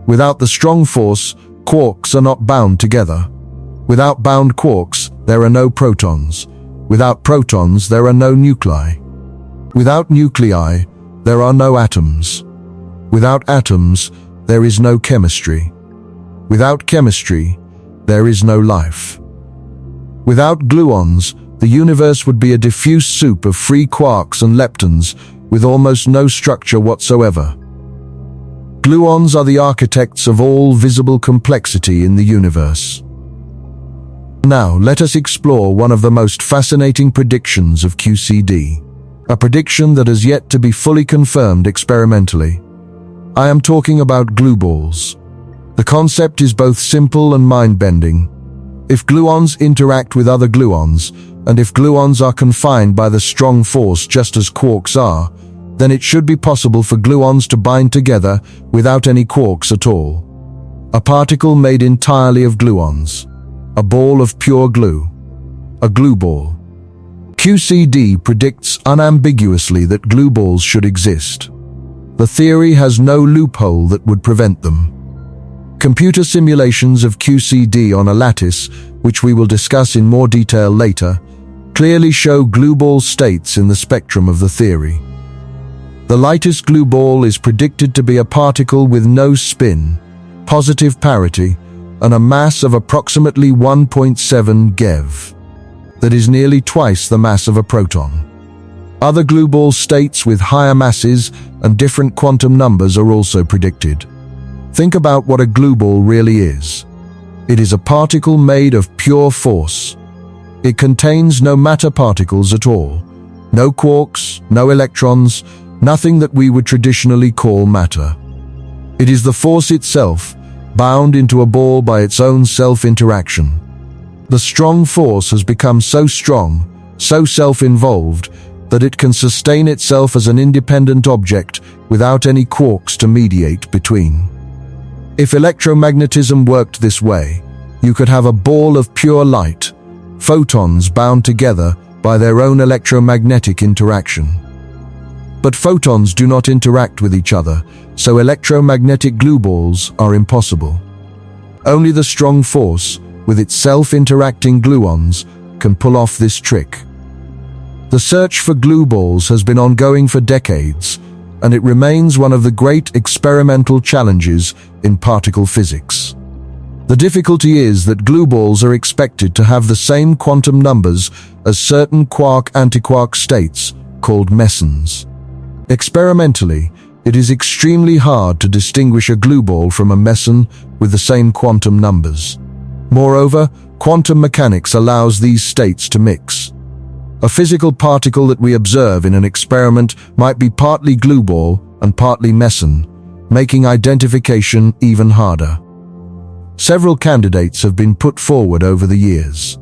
Without the strong force, quarks are not bound together. Without bound quarks, there are no protons. Without protons, there are no nuclei. Without nuclei, there are no atoms. Without atoms, there is no chemistry. Without chemistry, there is no life. Without gluons, the universe would be a diffuse soup of free quarks and leptons with almost no structure whatsoever. Gluons are the architects of all visible complexity in the universe. Now, let us explore one of the most fascinating predictions of QCD, a prediction that has yet to be fully confirmed experimentally. I am talking about glueballs. The concept is both simple and mind-bending. If gluons interact with other gluons, and if gluons are confined by the strong force just as quarks are, then it should be possible for gluons to bind together without any quarks at all. A particle made entirely of gluons. A ball of pure glue. A glueball. QCD predicts unambiguously that glueballs should exist. The theory has no loophole that would prevent them. Computer simulations of QCD on a lattice, which we will discuss in more detail later, clearly show glueball states in the spectrum of the theory. The lightest glue ball is predicted to be a particle with no spin, positive parity, and a mass of approximately 1.7 GeV. That is nearly twice the mass of a proton. Other glue ball states with higher masses and different quantum numbers are also predicted. Think about what a glue ball really is. It is a particle made of pure force. It contains no matter particles at all. No quarks, no electrons, nothing that we would traditionally call matter. It is the force itself, bound into a ball by its own self-interaction. The strong force has become so strong, so self-involved, that it can sustain itself as an independent object without any quarks to mediate between. If electromagnetism worked this way, you could have a ball of pure light, photons bound together by their own electromagnetic interaction. But photons do not interact with each other, so electromagnetic glue balls are impossible. Only the strong force, with its self-interacting gluons, can pull off this trick. The search for glue balls has been ongoing for decades, and it remains one of the great experimental challenges in particle physics. The difficulty is that glue balls are expected to have the same quantum numbers as certain quark-antiquark states, called mesons. Experimentally, it is extremely hard to distinguish a glue ball from a meson with the same quantum numbers. Moreover, quantum mechanics allows these states to mix. A physical particle that we observe in an experiment might be partly glue ball and partly meson, making identification even harder. Several candidates have been put forward over the years.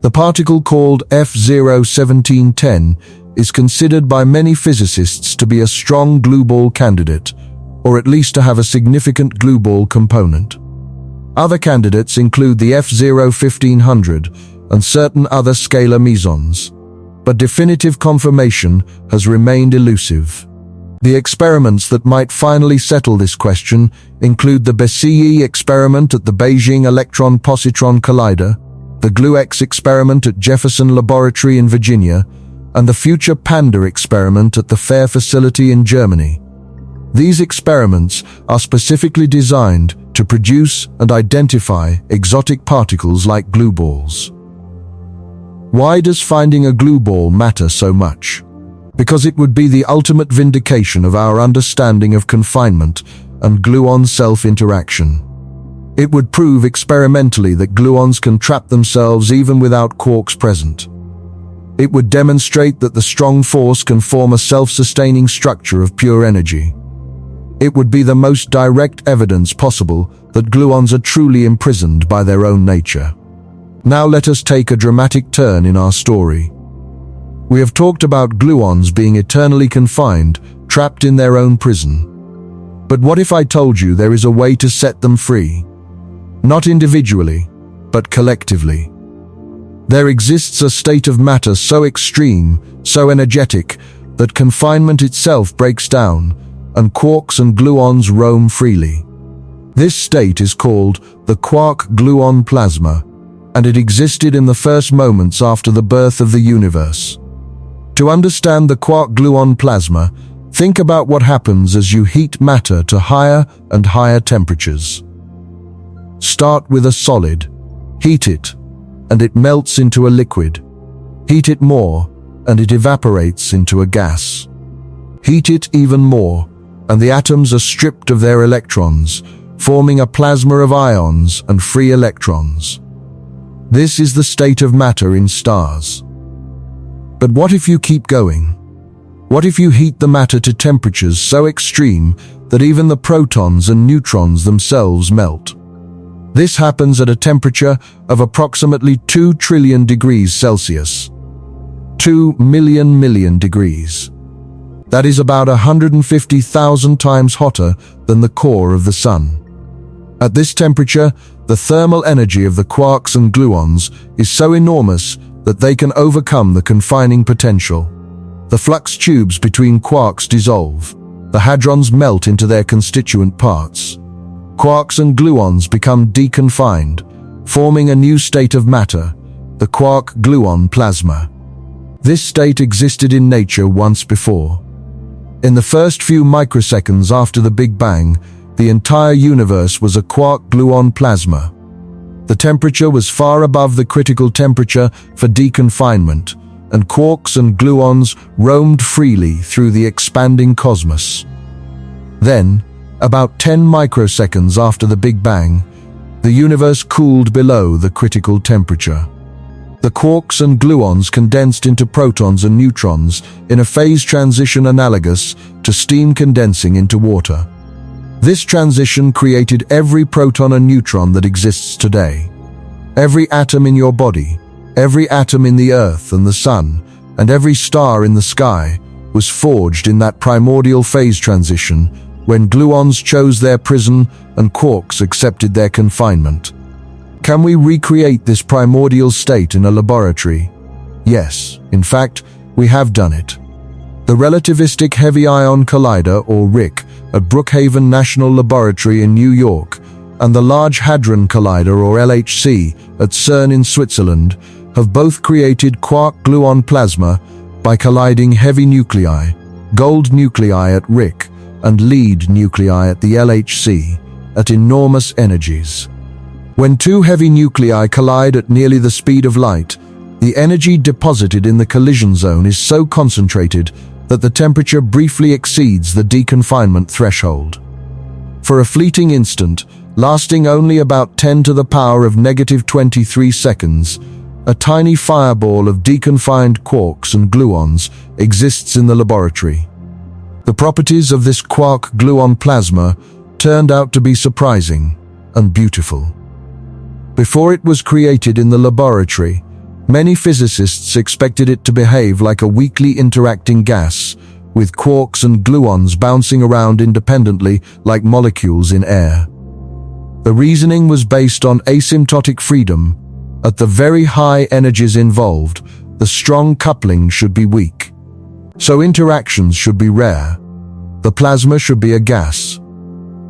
The particle called F01710 is considered by many physicists to be a strong glue ball candidate, or at least to have a significant glue ball component. Other candidates include the F01500 and certain other scalar mesons, but definitive confirmation has remained elusive. The experiments that might finally settle this question include the BCE experiment at the Beijing Electron-Positron Collider, the GlueX experiment at Jefferson Laboratory in Virginia, and the Future Panda experiment at the FAIR facility in Germany. These experiments are specifically designed to produce and identify exotic particles like glue balls. Why does finding a glue ball matter so much? Because it would be the ultimate vindication of our understanding of confinement and gluon self-interaction. It would prove experimentally that gluons can trap themselves even without quarks present. It would demonstrate that the strong force can form a self-sustaining structure of pure energy. It would be the most direct evidence possible that gluons are truly imprisoned by their own nature. Now let us take a dramatic turn in our story. We have talked about gluons being eternally confined, trapped in their own prison. But what if I told you there is a way to set them free? Not individually, but collectively. There exists a state of matter so extreme, so energetic, that confinement itself breaks down, and quarks and gluons roam freely. This state is called the quark-gluon plasma, and it existed in the first moments after the birth of the universe. To understand the quark-gluon plasma, think about what happens as you heat matter to higher and higher temperatures. Start with a solid, heat it, and it melts into a liquid. Heat it more, and it evaporates into a gas. Heat it even more, and the atoms are stripped of their electrons, forming a plasma of ions and free electrons. This is the state of matter in stars. But what if you keep going? What if you heat the matter to temperatures so extreme that even the protons and neutrons themselves melt? This happens at a temperature of approximately 2 trillion degrees Celsius. 2 million degrees. That is about 150,000 times hotter than the core of the Sun. At this temperature, the thermal energy of the quarks and gluons is so enormous that they can overcome the confining potential. The flux tubes between quarks dissolve. The hadrons melt into their constituent parts. Quarks and gluons become deconfined, forming a new state of matter, the quark-gluon plasma. This state existed in nature once before. In the first few microseconds after the Big Bang, the entire universe was a quark-gluon plasma. The temperature was far above the critical temperature for deconfinement, and quarks and gluons roamed freely through the expanding cosmos. Then, about 10 microseconds after the Big Bang, the universe cooled below the critical temperature. The quarks and gluons condensed into protons and neutrons in a phase transition analogous to steam condensing into water. This transition created every proton and neutron that exists today. Every atom in your body, every atom in the Earth and the Sun, and every star in the sky was forged in that primordial phase transition when gluons chose their prison and quarks accepted their confinement. Can we recreate this primordial state in a laboratory? Yes, in fact, we have done it. The Relativistic Heavy Ion Collider, or RHIC, at Brookhaven National Laboratory in New York, and the Large Hadron Collider, or LHC, at CERN in Switzerland, have both created quark-gluon plasma by colliding heavy nuclei, gold nuclei at RHIC, and lead nuclei at the LHC, at enormous energies. When two heavy nuclei collide at nearly the speed of light, the energy deposited in the collision zone is so concentrated that the temperature briefly exceeds the deconfinement threshold. For a fleeting instant, lasting only about 10 to the power of -23 seconds, a tiny fireball of deconfined quarks and gluons exists in the laboratory. The properties of this quark-gluon plasma turned out to be surprising and beautiful. Before it was created in the laboratory, many physicists expected it to behave like a weakly interacting gas, with quarks and gluons bouncing around independently like molecules in air. The reasoning was based on asymptotic freedom. At the very high energies involved, the strong coupling should be weak. So interactions should be rare. The plasma should be a gas.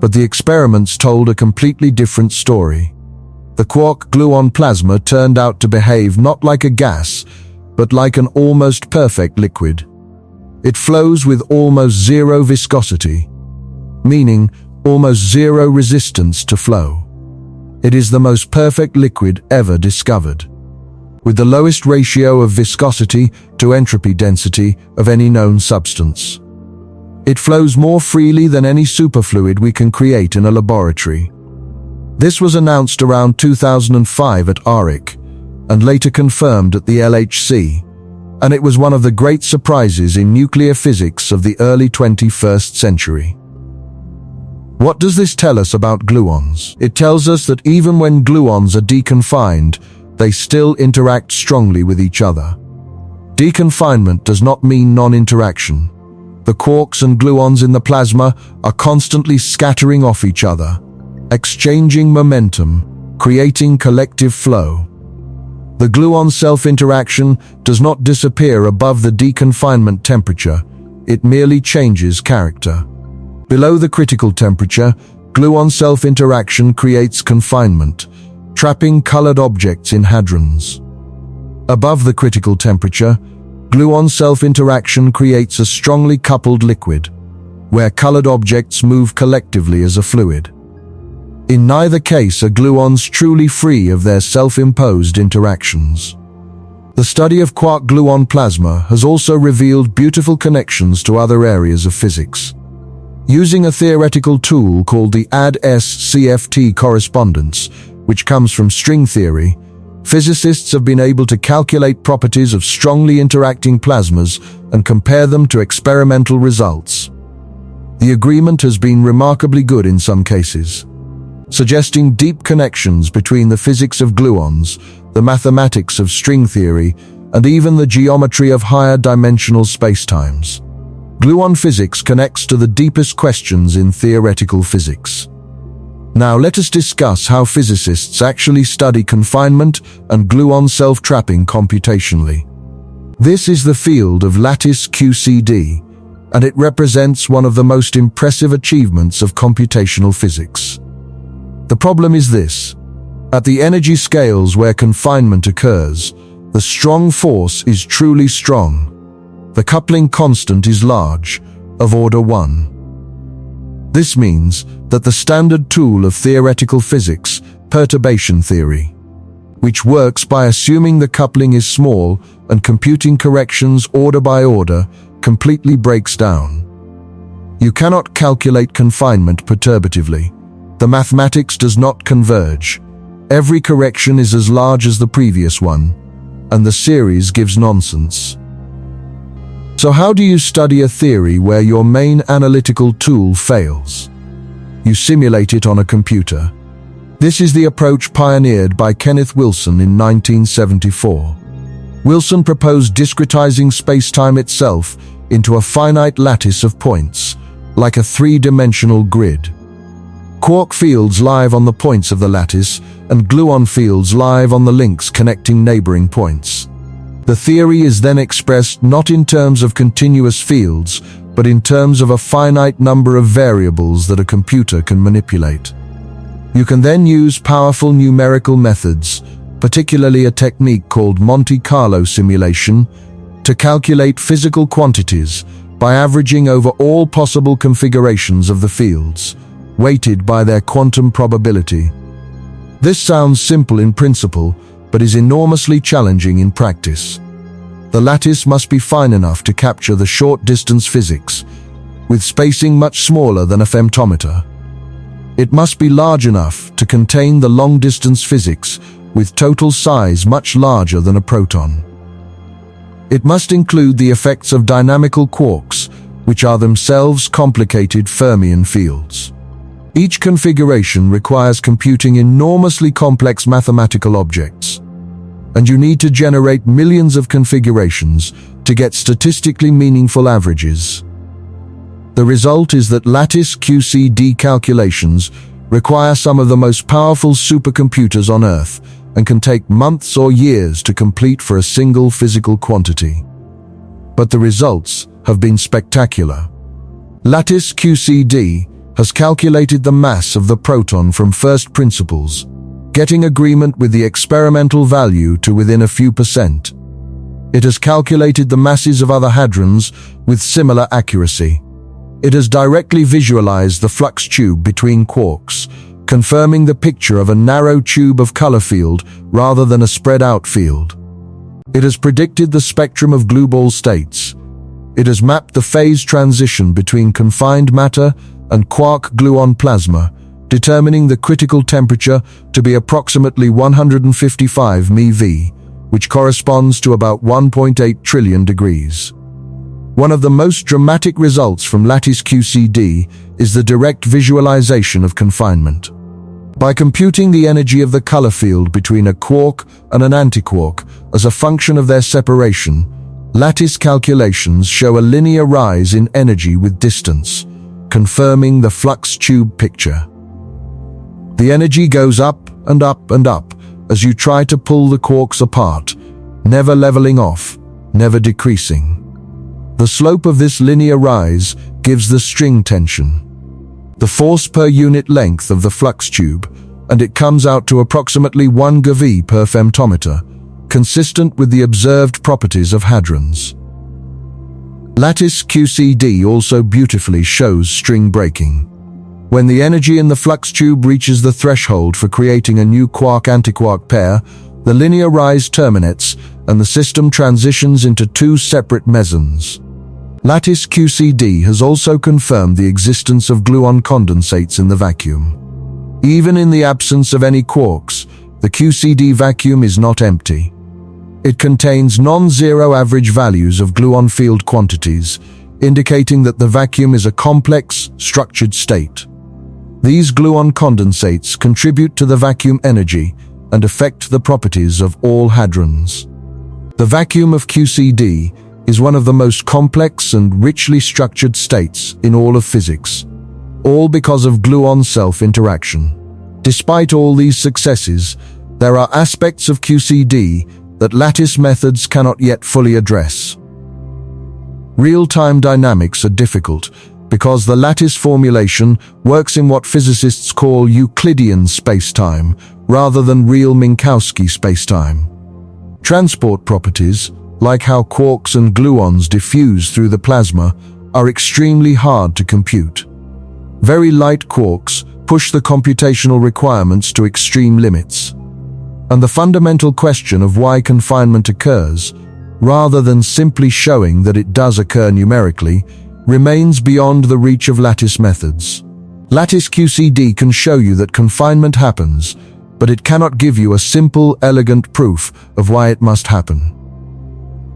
But the experiments told a completely different story. The quark-gluon plasma turned out to behave not like a gas, but like an almost perfect liquid. It flows with almost zero viscosity, meaning almost zero resistance to flow. It is the most perfect liquid ever discovered, with the lowest ratio of viscosity to entropy density of any known substance. It flows more freely than any superfluid we can create in a laboratory. This was announced around 2005 at RHIC, and later confirmed at the LHC, and it was one of the great surprises in nuclear physics of the early 21st century. What does this tell us about gluons? It tells us that even when gluons are deconfined, they still interact strongly with each other. Deconfinement does not mean non-interaction. The quarks and gluons in the plasma are constantly scattering off each other, exchanging momentum, creating collective flow. The gluon self-interaction does not disappear above the deconfinement temperature, it merely changes character. Below the critical temperature, gluon self-interaction creates confinement, trapping colored objects in hadrons. Above the critical temperature, gluon self-interaction creates a strongly coupled liquid, where colored objects move collectively as a fluid. In neither case are gluons truly free of their self-imposed interactions. The study of quark-gluon plasma has also revealed beautiful connections to other areas of physics. Using a theoretical tool called the AD-S-CFT correspondence, which comes from string theory, physicists have been able to calculate properties of strongly interacting plasmas and compare them to experimental results. The agreement has been remarkably good in some cases, suggesting deep connections between the physics of gluons, the mathematics of string theory, and even the geometry of higher dimensional spacetimes. Gluon physics connects to the deepest questions in theoretical physics. Now let us discuss how physicists actually study confinement and gluon self-trapping computationally. This is the field of lattice QCD, and it represents one of the most impressive achievements of computational physics. The problem is this: at the energy scales where confinement occurs, the strong force is truly strong. The coupling constant is large, of order 1. This means that the standard tool of theoretical physics, perturbation theory, which works by assuming the coupling is small and computing corrections order by order, completely breaks down. You cannot calculate confinement perturbatively. The mathematics does not converge. Every correction is as large as the previous one, and the series gives nonsense. So how do you study a theory where your main analytical tool fails? You simulate it on a computer. This is the approach pioneered by Kenneth Wilson in 1974. Wilson proposed discretizing spacetime itself into a finite lattice of points, like a three-dimensional grid. Quark fields live on the points of the lattice, and gluon fields live on the links connecting neighboring points. The theory is then expressed not in terms of continuous fields, but in terms of a finite number of variables that a computer can manipulate. You can then use powerful numerical methods, particularly a technique called Monte Carlo simulation, to calculate physical quantities by averaging over all possible configurations of the fields, weighted by their quantum probability. This sounds simple in principle, but is enormously challenging in practice. The lattice must be fine enough to capture the short-distance physics, with spacing much smaller than a femtometer. It must be large enough to contain the long-distance physics, with total size much larger than a proton. It must include the effects of dynamical quarks, which are themselves complicated fermion fields. Each configuration requires computing enormously complex mathematical objects, and you need to generate millions of configurations to get statistically meaningful averages. The result is that lattice QCD calculations require some of the most powerful supercomputers on Earth and can take months or years to complete for a single physical quantity. But the results have been spectacular. Lattice QCD has calculated the mass of the proton from first principles, getting agreement with the experimental value to within a few percent. It has calculated the masses of other hadrons with similar accuracy. It has directly visualized the flux tube between quarks, confirming the picture of a narrow tube of color field rather than a spread-out field. It has predicted the spectrum of glueball states. It has mapped the phase transition between confined matter and quark-gluon plasma, determining the critical temperature to be approximately 155 MeV, which corresponds to about 1.8 trillion degrees. One of the most dramatic results from lattice QCD is the direct visualization of confinement. By computing the energy of the color field between a quark and an antiquark as a function of their separation, lattice calculations show a linear rise in energy with distance, confirming the flux tube picture. The energy goes up and up and up as you try to pull the quarks apart, never leveling off, never decreasing. The slope of this linear rise gives the string tension, the force per unit length of the flux tube, and it comes out to approximately 1 GeV per femtometer, consistent with the observed properties of hadrons. Lattice QCD also beautifully shows string breaking. When the energy in the flux tube reaches the threshold for creating a new quark-antiquark pair, the linear rise terminates and the system transitions into two separate mesons. Lattice QCD has also confirmed the existence of gluon condensates in the vacuum. Even in the absence of any quarks, the QCD vacuum is not empty. It contains non-zero average values of gluon field quantities, indicating that the vacuum is a complex, structured state. These gluon condensates contribute to the vacuum energy and affect the properties of all hadrons. The vacuum of QCD is one of the most complex and richly structured states in all of physics, all because of gluon self-interaction. Despite all these successes, there are aspects of QCD that lattice methods cannot yet fully address. Real-time dynamics are difficult because the lattice formulation works in what physicists call Euclidean spacetime rather than real Minkowski spacetime. Transport properties, like how quarks and gluons diffuse through the plasma, are extremely hard to compute. Very light quarks push the computational requirements to extreme limits. And the fundamental question of why confinement occurs, rather than simply showing that it does occur numerically, remains beyond the reach of lattice methods. Lattice QCD can show you that confinement happens, but it cannot give you a simple, elegant proof of why it must happen.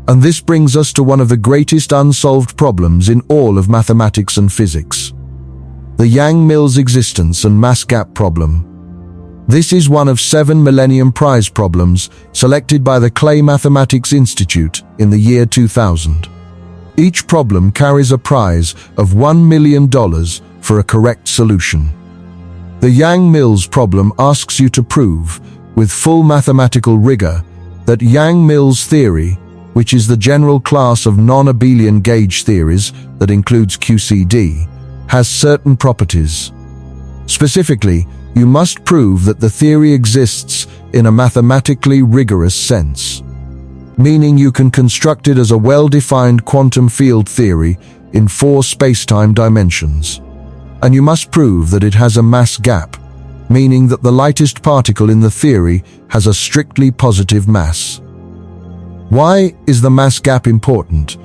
And this brings us to one of the greatest unsolved problems in all of mathematics and physics: the Yang-Mills existence and mass gap problem. This is one of 7 Millennium Prize problems selected by the Clay Mathematics Institute in the year 2000. Each problem carries a prize of $1 million for a correct solution. The Yang-Mills problem asks you to prove, with full mathematical rigor, that Yang-Mills theory, which is the general class of non-abelian gauge theories that includes QCD, has certain properties. Specifically, you must prove that the theory exists in a mathematically rigorous sense, meaning you can construct it as a well-defined quantum field theory in 4 spacetime dimensions. And you must prove that it has a mass gap, meaning that the lightest particle in the theory has a strictly positive mass. Why is the mass gap important?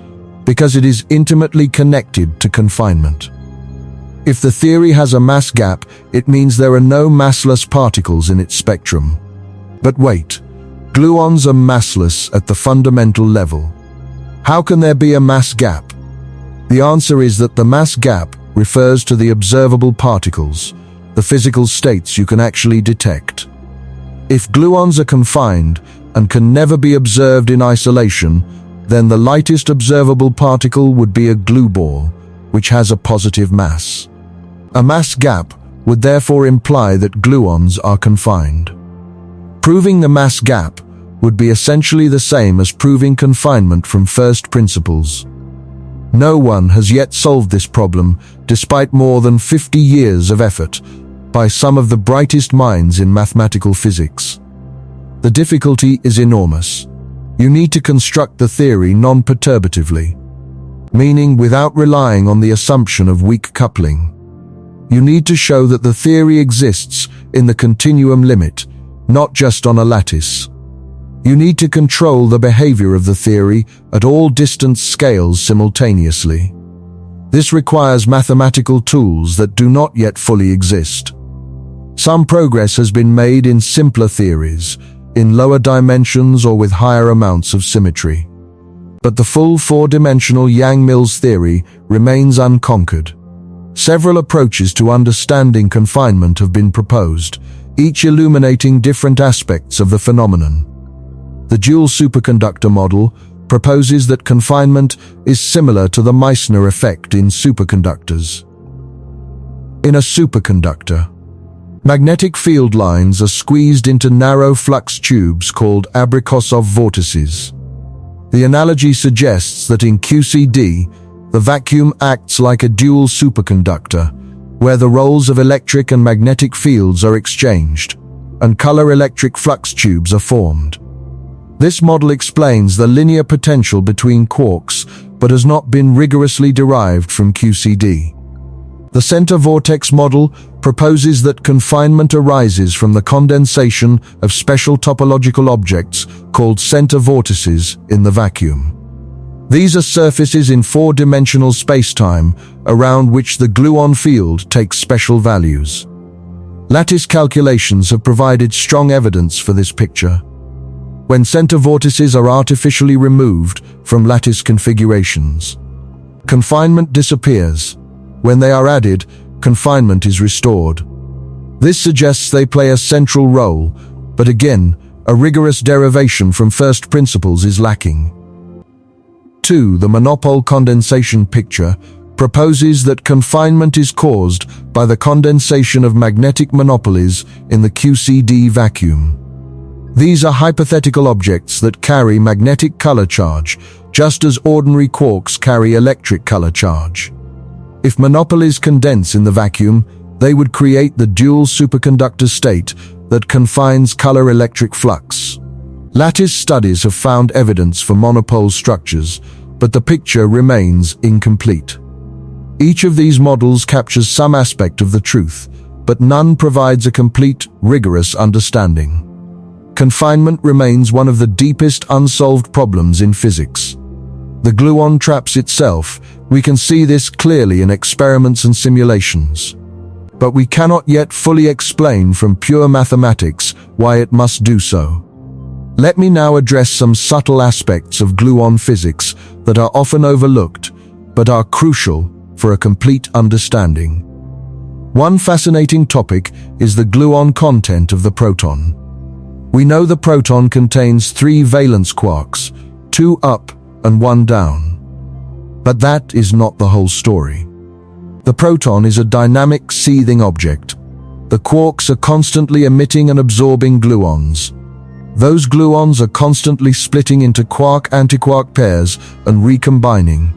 Because it is intimately connected to confinement. If the theory has a mass gap, it means there are no massless particles in its spectrum. But wait, gluons are massless at the fundamental level. How can there be a mass gap? The answer is that the mass gap refers to the observable particles, the physical states you can actually detect. If gluons are confined and can never be observed in isolation, then the lightest observable particle would be a glueball, which has a positive mass. A mass gap would therefore imply that gluons are confined. Proving the mass gap would be essentially the same as proving confinement from first principles. No one has yet solved this problem, despite more than 50 years of effort by some of the brightest minds in mathematical physics. The difficulty is enormous. You need to construct the theory non-perturbatively, meaning without relying on the assumption of weak coupling. You need to show that the theory exists in the continuum limit, not just on a lattice. You need to control the behavior of the theory at all distance scales simultaneously. This requires mathematical tools that do not yet fully exist. Some progress has been made in simpler theories, in lower dimensions or with higher amounts of symmetry. But the full 4-dimensional Yang-Mills theory remains unconquered. Several approaches to understanding confinement have been proposed, each illuminating different aspects of the phenomenon. The dual superconductor model proposes that confinement is similar to the Meissner effect in superconductors. In a superconductor, magnetic field lines are squeezed into narrow flux tubes called Abrikosov vortices. The analogy suggests that in QCD, the vacuum acts like a dual superconductor, where the roles of electric and magnetic fields are exchanged, and color-electric flux tubes are formed. This model explains the linear potential between quarks, but has not been rigorously derived from QCD. The center vortex model proposes that confinement arises from the condensation of special topological objects called center vortices in the vacuum. These are surfaces in 4-dimensional spacetime around which the gluon field takes special values. Lattice calculations have provided strong evidence for this picture. When center vortices are artificially removed from lattice configurations, confinement disappears. When they are added, confinement is restored. This suggests they play a central role, but again, a rigorous derivation from first principles is lacking. 2. The monopole condensation picture proposes that confinement is caused by the condensation of magnetic monopolies in the QCD vacuum. These are hypothetical objects that carry magnetic color charge, just as ordinary quarks carry electric color charge. If monopolies condense in the vacuum, they would create the dual superconductor state that confines color-electric flux. Lattice studies have found evidence for monopole structures, but the picture remains incomplete. Each of these models captures some aspect of the truth, but none provides a complete, rigorous understanding. Confinement remains one of the deepest unsolved problems in physics. The gluon traps itself. We can see this clearly in experiments and simulations. But we cannot yet fully explain from pure mathematics why it must do so. Let me now address some subtle aspects of gluon physics that are often overlooked, but are crucial for a complete understanding. One fascinating topic is the gluon content of the proton. We know the proton contains 3 valence quarks, 2 up and 1 down. But that is not the whole story. The proton is a dynamic, seething object. The quarks are constantly emitting and absorbing gluons. Those gluons are constantly splitting into quark-antiquark pairs and recombining.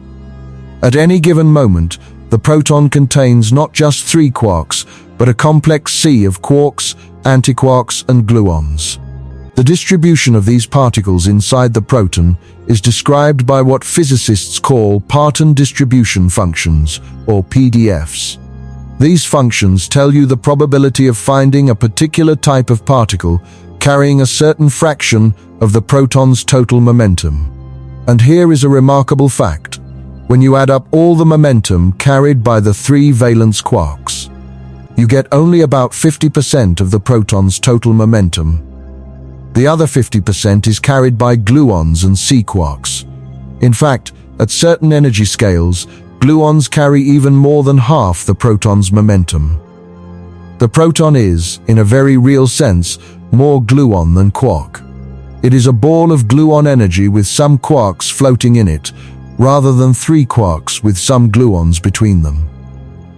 At any given moment, the proton contains not just 3 quarks, but a complex sea of quarks, antiquarks, and gluons. The distribution of these particles inside the proton is described by what physicists call parton distribution functions, or PDFs. These functions tell you the probability of finding a particular type of particle carrying a certain fraction of the proton's total momentum. And here is a remarkable fact. When you add up all the momentum carried by the 3 valence quarks, you get only about 50% of the proton's total momentum. The other 50% is carried by gluons and C-quarks. In fact, at certain energy scales, gluons carry even more than half the proton's momentum. The proton is, in a very real sense, more gluon than quark. It is a ball of gluon energy with some quarks floating in it, rather than 3 quarks with some gluons between them.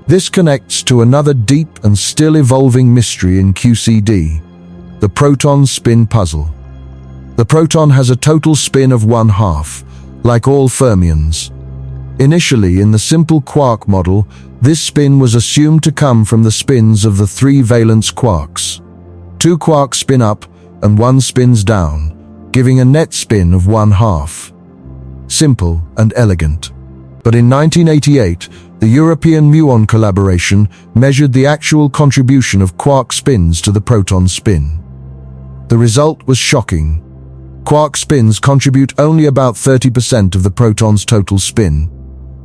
This connects to another deep and still evolving mystery in QCD, the proton spin puzzle. The proton has a total spin of 1/2, like all fermions. Initially, in the simple quark model, this spin was assumed to come from the spins of the 3 valence quarks. 2 quarks spin up and 1 spins down, giving a net spin of 1/2. Simple and elegant. But in 1988, the European muon collaboration measured the actual contribution of quark spins to the proton spin. The result was shocking. Quark spins contribute only about 30% of the proton's total spin.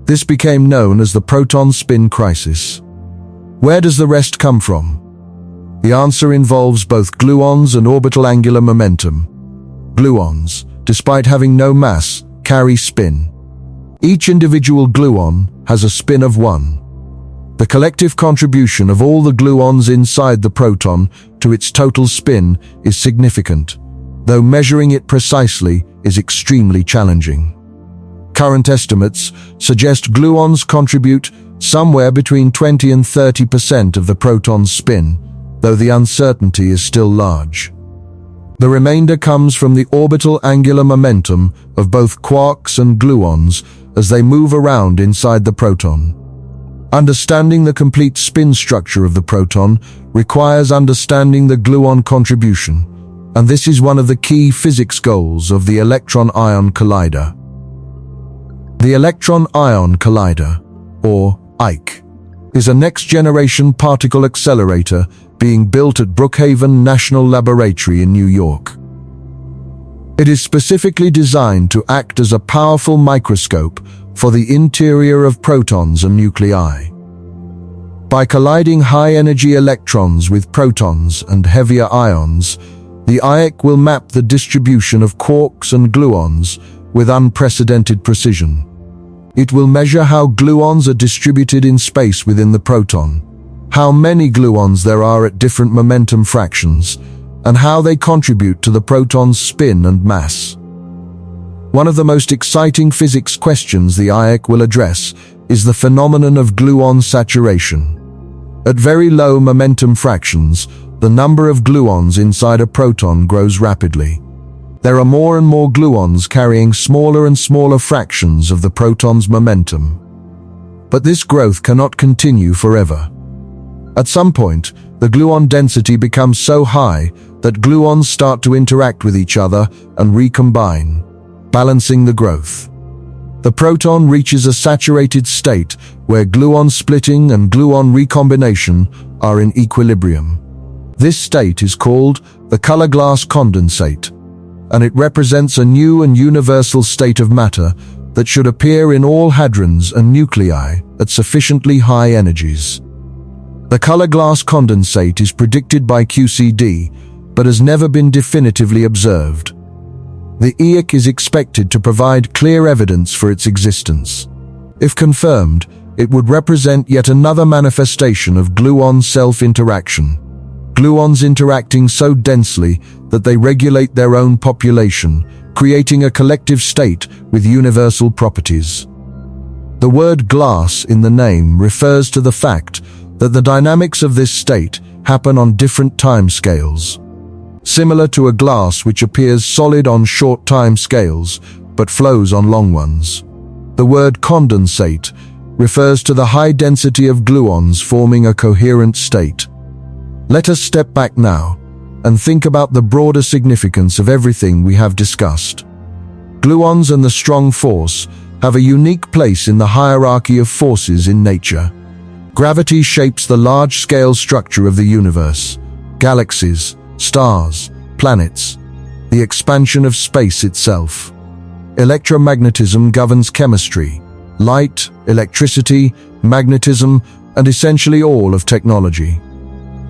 This became known as the proton spin crisis. Where does the rest come from? The answer involves both gluons and orbital angular momentum. Gluons, despite having no mass, carry spin. Each individual gluon has a spin of 1. The collective contribution of all the gluons inside the proton to its total spin is significant, though measuring it precisely is extremely challenging. Current estimates suggest gluons contribute somewhere between 20 and 30% of the proton's spin, though the uncertainty is still large. The remainder comes from the orbital angular momentum of both quarks and gluons as they move around inside the proton. Understanding the complete spin structure of the proton requires understanding the gluon contribution, and this is one of the key physics goals of the electron-ion collider. The Electron-Ion Collider, or EIC, is a next-generation particle accelerator being built at Brookhaven National Laboratory in New York. It is specifically designed to act as a powerful microscope for the interior of protons and nuclei. By colliding high-energy electrons with protons and heavier ions, the EIC will map the distribution of quarks and gluons with unprecedented precision. It will measure how gluons are distributed in space within the proton, how many gluons there are at different momentum fractions, and how they contribute to the proton's spin and mass. One of the most exciting physics questions the EIC will address is the phenomenon of gluon saturation. At very low momentum fractions, the number of gluons inside a proton grows rapidly. There are more and more gluons carrying smaller and smaller fractions of the proton's momentum. But this growth cannot continue forever. At some point, the gluon density becomes so high that gluons start to interact with each other and recombine, balancing the growth. The proton reaches a saturated state where gluon splitting and gluon recombination are in equilibrium. This state is called the color glass condensate, and it represents a new and universal state of matter that should appear in all hadrons and nuclei at sufficiently high energies. The color glass condensate is predicted by QCD, but has never been definitively observed. The EIC is expected to provide clear evidence for its existence. If confirmed, it would represent yet another manifestation of gluon self-interaction. Gluons interacting so densely that they regulate their own population, creating a collective state with universal properties. The word glass in the name refers to the fact that the dynamics of this state happen on different time scales. Similar to a glass which appears solid on short time scales, but flows on long ones. The word condensate refers to the high density of gluons forming a coherent state. Let us step back now and think about the broader significance of everything we have discussed. Gluons and the strong force have a unique place in the hierarchy of forces in nature. Gravity shapes the large-scale structure of the universe, galaxies, stars, planets, the expansion of space itself. Electromagnetism governs chemistry, light, electricity, magnetism, and essentially all of technology.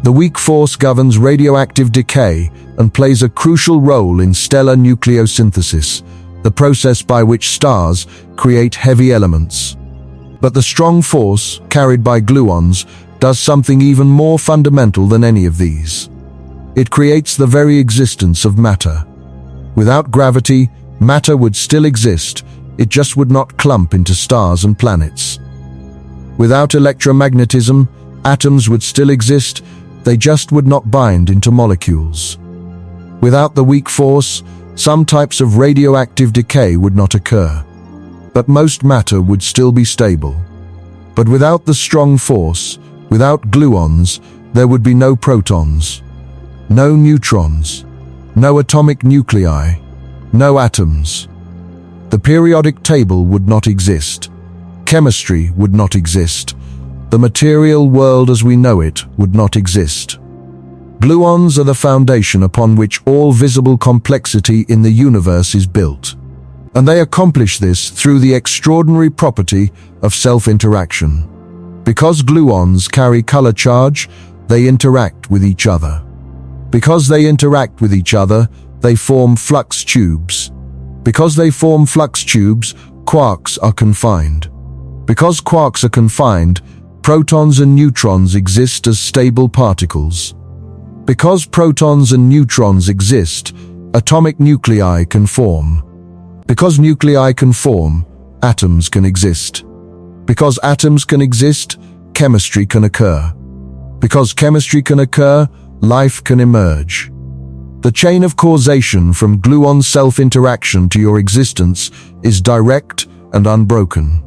The weak force governs radioactive decay and plays a crucial role in stellar nucleosynthesis, the process by which stars create heavy elements. But the strong force, carried by gluons, does something even more fundamental than any of these. It creates the very existence of matter. Without gravity, matter would still exist, it just would not clump into stars and planets. Without electromagnetism, atoms would still exist, they just would not bind into molecules. Without the weak force, some types of radioactive decay would not occur. But most matter would still be stable. But without the strong force, without gluons, there would be no protons, no neutrons, no atomic nuclei, no atoms. The periodic table would not exist. Chemistry would not exist. The material world as we know it would not exist. Gluons are the foundation upon which all visible complexity in the universe is built. And they accomplish this through the extraordinary property of self-interaction. Because gluons carry color charge, they interact with each other. Because they interact with each other, they form flux tubes. Because they form flux tubes, quarks are confined. Because quarks are confined, protons and neutrons exist as stable particles. Because protons and neutrons exist, atomic nuclei can form. Because nuclei can form, atoms can exist. Because atoms can exist, chemistry can occur. Because chemistry can occur, life can emerge. The chain of causation from gluon self-interaction to your existence is direct and unbroken.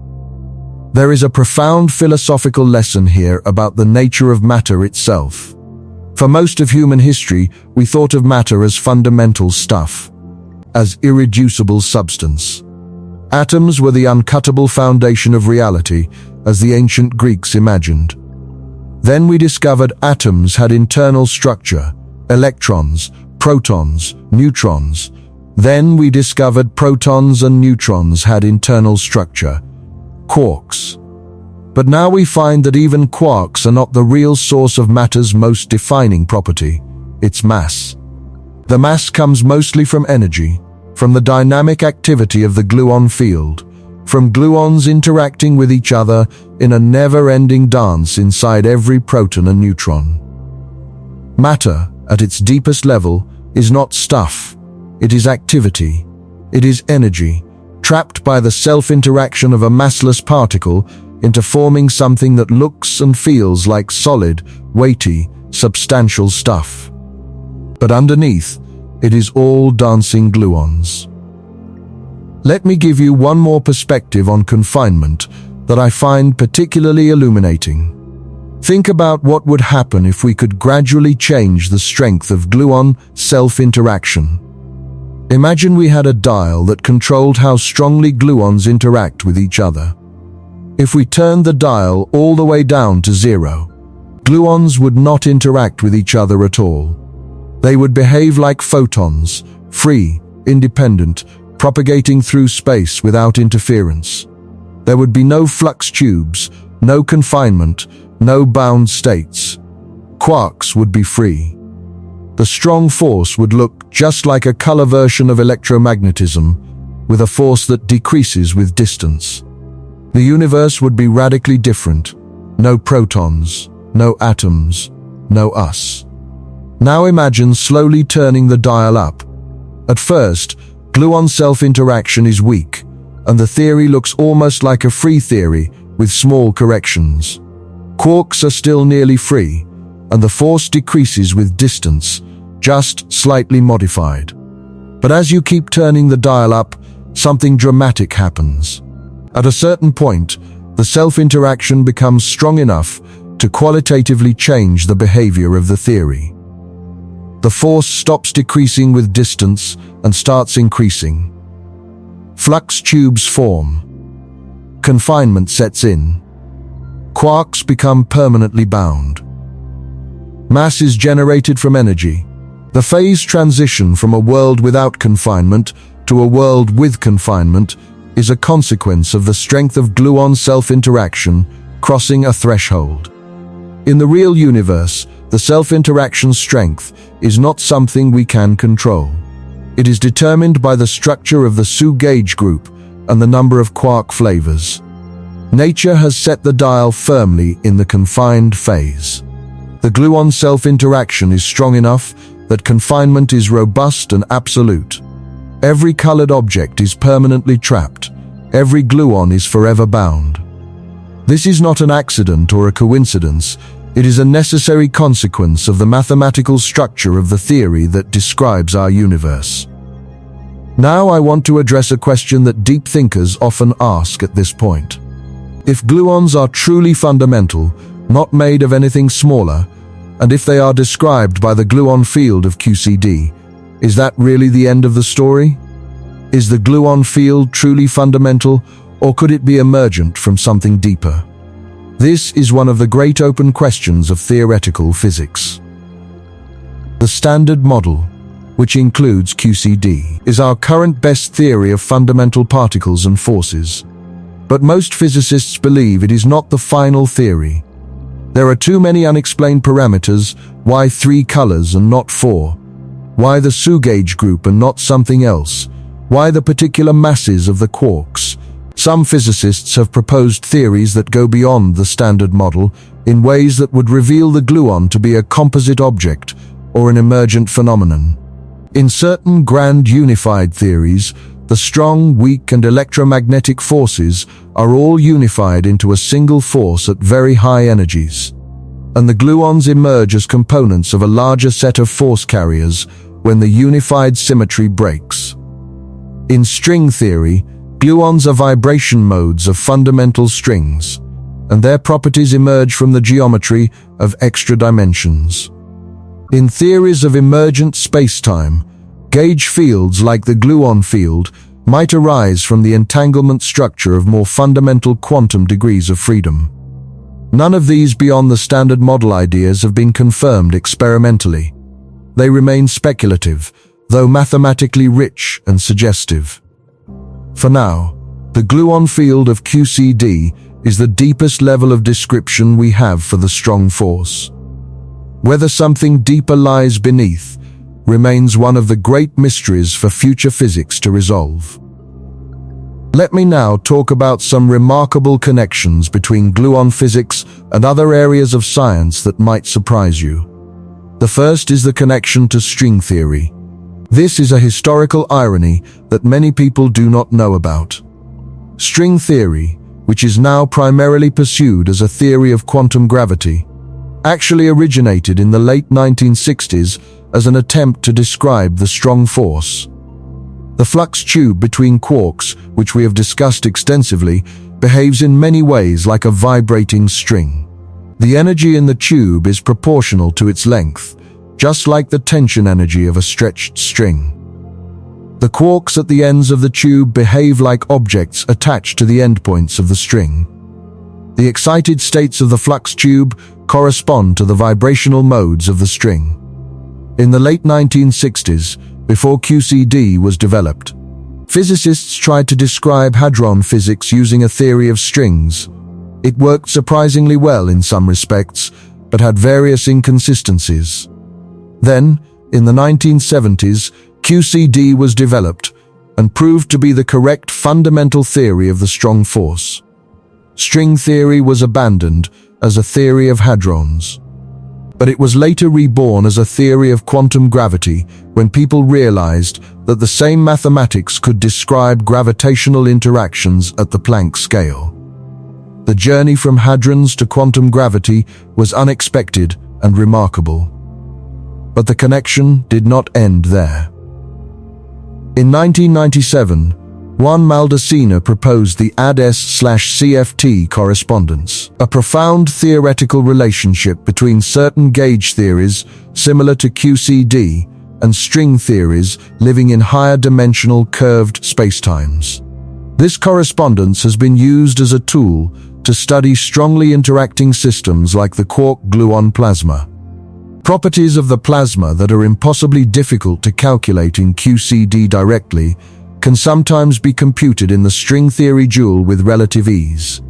There is a profound philosophical lesson here about the nature of matter itself. For most of human history, we thought of matter as fundamental stuff, as irreducible substance. Atoms were the uncuttable foundation of reality, as the ancient Greeks imagined. Then we discovered atoms had internal structure, electrons, protons, neutrons. Then we discovered protons and neutrons had internal structure, quarks. But now we find that even quarks are not the real source of matter's most defining property, its mass. The mass comes mostly from energy, from the dynamic activity of the gluon field, from gluons interacting with each other in a never-ending dance inside every proton and neutron. Matter, at its deepest level, is not stuff. It is activity. It is energy, trapped by the self-interaction of a massless particle into forming something that looks and feels like solid, weighty, substantial stuff. But underneath, it is all dancing gluons. Let me give you one more perspective on confinement that I find particularly illuminating. Think about what would happen if we could gradually change the strength of gluon self-interaction. Imagine we had a dial that controlled how strongly gluons interact with each other. If we turned the dial all the way down to 0, gluons would not interact with each other at all. They would behave like photons, free, independent, propagating through space without interference. There would be no flux tubes, no confinement, no bound states. Quarks would be free. The strong force would look just like a color version of electromagnetism, with a force that decreases with distance. The universe would be radically different. No protons, no atoms, no us. Now imagine slowly turning the dial up. At first, gluon self-interaction is weak, and the theory looks almost like a free theory with small corrections. Quarks are still nearly free, and the force decreases with distance, just slightly modified. But as you keep turning the dial up, something dramatic happens. At a certain point, the self-interaction becomes strong enough to qualitatively change the behavior of the theory. The force stops decreasing with distance and starts increasing. Flux tubes form. Confinement sets in. Quarks become permanently bound. Mass is generated from energy. The phase transition from a world without confinement to a world with confinement is a consequence of the strength of gluon self-interaction crossing a threshold. In the real universe, the self-interaction strength is not something we can control. It is determined by the structure of the SU gauge group and the number of quark flavors. Nature has set the dial firmly in the confined phase. The gluon self-interaction is strong enough that confinement is robust and absolute. Every colored object is permanently trapped. Every gluon is forever bound. This is not an accident or a coincidence. It is a necessary consequence of the mathematical structure of the theory that describes our universe. Now I want to address a question that deep thinkers often ask at this point. If gluons are truly fundamental, not made of anything smaller, and if they are described by the gluon field of QCD, is that really the end of the story? Is the gluon field truly fundamental, or could it be emergent from something deeper? This is one of the great open questions of theoretical physics. The Standard Model, which includes QCD, is our current best theory of fundamental particles and forces. But most physicists believe it is not the final theory. There are too many unexplained parameters. Why 3 colors and not 4? Why the SU gauge group and not something else? Why the particular masses of the quarks? Some physicists have proposed theories that go beyond the Standard Model in ways that would reveal the gluon to be a composite object or an emergent phenomenon. In certain grand unified theories, the strong, weak, and electromagnetic forces are all unified into a single force at very high energies, and the gluons emerge as components of a larger set of force carriers when the unified symmetry breaks. In string theory, gluons are vibration modes of fundamental strings, and their properties emerge from the geometry of extra dimensions. In theories of emergent spacetime, gauge fields like the gluon field might arise from the entanglement structure of more fundamental quantum degrees of freedom. None of these beyond the Standard Model ideas have been confirmed experimentally. They remain speculative, though mathematically rich and suggestive. For now, the gluon field of QCD is the deepest level of description we have for the strong force. Whether something deeper lies beneath remains one of the great mysteries for future physics to resolve. Let me now talk about some remarkable connections between gluon physics and other areas of science that might surprise you. The first is the connection to string theory. This is a historical irony that many people do not know about. String theory, which is now primarily pursued as a theory of quantum gravity, actually originated in the late 1960s as an attempt to describe the strong force. The flux tube between quarks, which we have discussed extensively, behaves in many ways like a vibrating string. The energy in the tube is proportional to its length, just like the tension energy of a stretched string. The quarks at the ends of the tube behave like objects attached to the endpoints of the string. The excited states of the flux tube correspond to the vibrational modes of the string. In the late 1960s, before QCD was developed, physicists tried to describe hadron physics using a theory of strings. It worked surprisingly well in some respects, but had various inconsistencies. Then, in the 1970s, QCD was developed and proved to be the correct fundamental theory of the strong force. String theory was abandoned as a theory of hadrons. But it was later reborn as a theory of quantum gravity when people realized that the same mathematics could describe gravitational interactions at the Planck scale. The journey from hadrons to quantum gravity was unexpected and remarkable. But the connection did not end there. In 1997, Juan Maldacena proposed the ADS/CFT correspondence, a profound theoretical relationship between certain gauge theories, similar to QCD, and string theories living in higher dimensional curved spacetimes. This correspondence has been used as a tool to study strongly interacting systems like the quark-gluon plasma. Properties of the plasma that are impossibly difficult to calculate in QCD directly can sometimes be computed in the string theory dual with relative ease.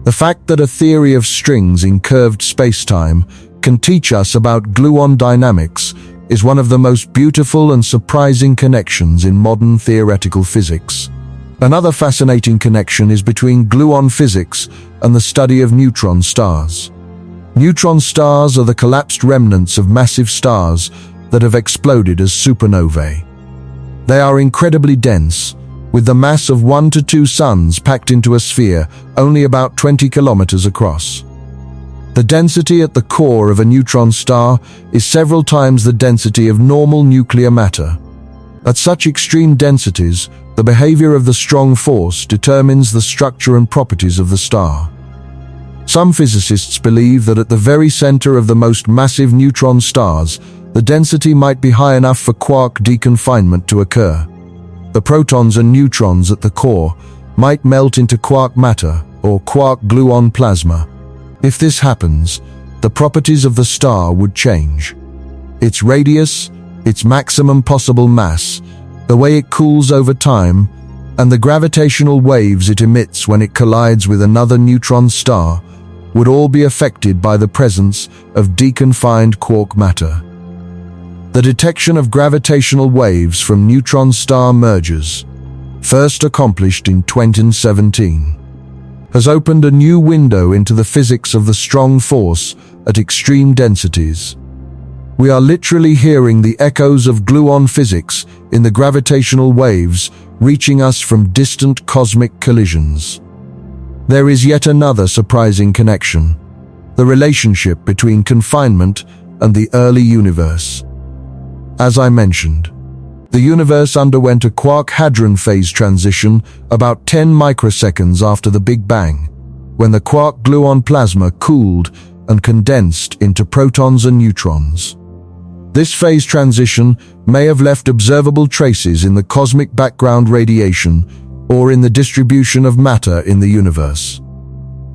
The fact that a theory of strings in curved spacetime can teach us about gluon dynamics is one of the most beautiful and surprising connections in modern theoretical physics. Another fascinating connection is between gluon physics and the study of neutron stars. Neutron stars are the collapsed remnants of massive stars that have exploded as supernovae. They are incredibly dense, with the mass of 1 to 2 suns packed into a sphere only about 20 kilometers across. The density at the core of a neutron star is several times the density of normal nuclear matter. At such extreme densities, the behavior of the strong force determines the structure and properties of the star. Some physicists believe that at the very center of the most massive neutron stars, the density might be high enough for quark deconfinement to occur. The protons and neutrons at the core might melt into quark matter or quark-gluon plasma. If this happens, the properties of the star would change. Its radius, its maximum possible mass, the way it cools over time, and the gravitational waves it emits when it collides with another neutron star would all be affected by the presence of deconfined quark matter. The detection of gravitational waves from neutron star mergers, first accomplished in 2017, has opened a new window into the physics of the strong force at extreme densities. We are literally hearing the echoes of gluon physics in the gravitational waves reaching us from distant cosmic collisions. There is yet another surprising connection: the relationship between confinement and the early universe. As I mentioned, the universe underwent a quark-hadron phase transition about 10 microseconds after the Big Bang, when the quark-gluon plasma cooled and condensed into protons and neutrons. This phase transition may have left observable traces in the cosmic background radiation or in the distribution of matter in the universe.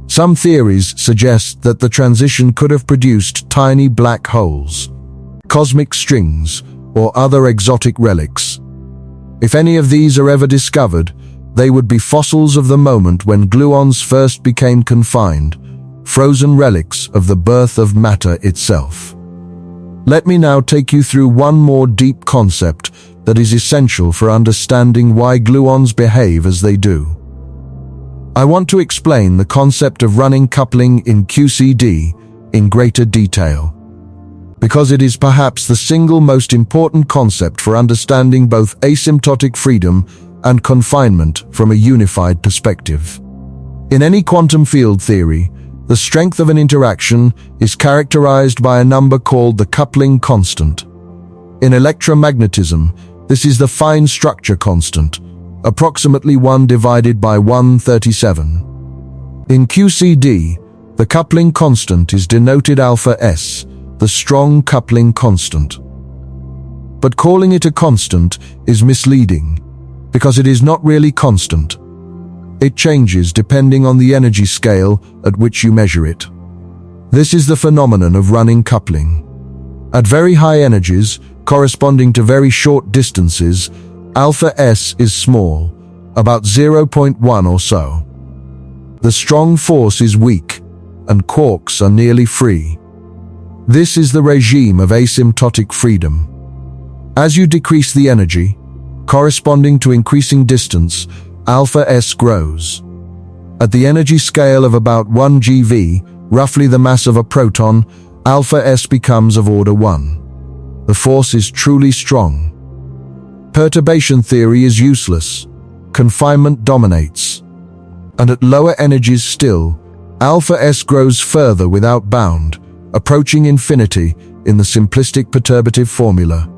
Some theories suggest that the transition could have produced tiny black holes, cosmic strings, or other exotic relics. If any of these are ever discovered, they would be fossils of the moment when gluons first became confined, frozen relics of the birth of matter itself. Let me now take you through one more deep concept that is essential for understanding why gluons behave as they do. I want to explain the concept of running coupling in QCD in greater detail, because it is perhaps the single most important concept for understanding both asymptotic freedom and confinement from a unified perspective. In any quantum field theory, the strength of an interaction is characterized by a number called the coupling constant. In electromagnetism, this is the fine structure constant, approximately 1 divided by 137. In QCD, the coupling constant is denoted alpha S, the strong coupling constant. But calling it a constant is misleading, because it is not really constant. It changes depending on the energy scale at which you measure it. This is the phenomenon of running coupling. At very high energies, corresponding to very short distances, alpha S is small, about 0.1 or so. The strong force is weak, and quarks are nearly free. This is the regime of asymptotic freedom. As you decrease the energy, corresponding to increasing distance, alpha S grows. At the energy scale of about 1 GeV, roughly the mass of a proton, alpha S becomes of order 1. The force is truly strong. Perturbation theory is useless. Confinement dominates. And at lower energies still, alpha S grows further without bound, approaching infinity in the simplistic perturbative formula.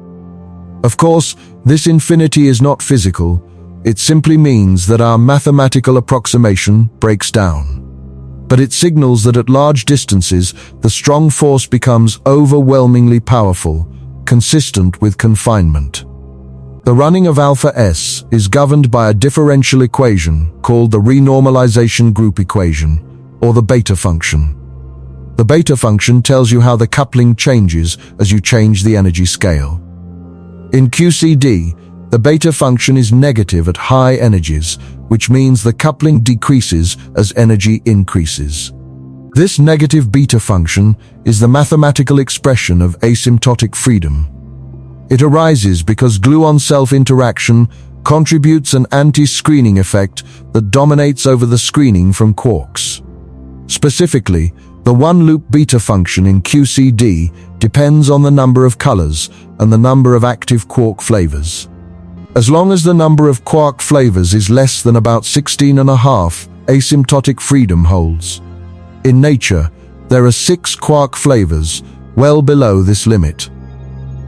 Of course, this infinity is not physical. It simply means that our mathematical approximation breaks down. But it signals that at large distances, the strong force becomes overwhelmingly powerful, consistent with confinement. The running of alpha S is governed by a differential equation called the renormalization group equation, or the beta function. The beta function tells you how the coupling changes as you change the energy scale. In QCD, the beta function is negative at high energies, which means the coupling decreases as energy increases. This negative beta function is the mathematical expression of asymptotic freedom. It arises because gluon self-interaction contributes an anti-screening effect that dominates over the screening from quarks. Specifically, the one-loop beta function in QCD depends on the number of colors and the number of active quark flavors. As long as the number of quark flavors is less than about 16.5, asymptotic freedom holds. In nature, there are 6 quark flavors, well below this limit.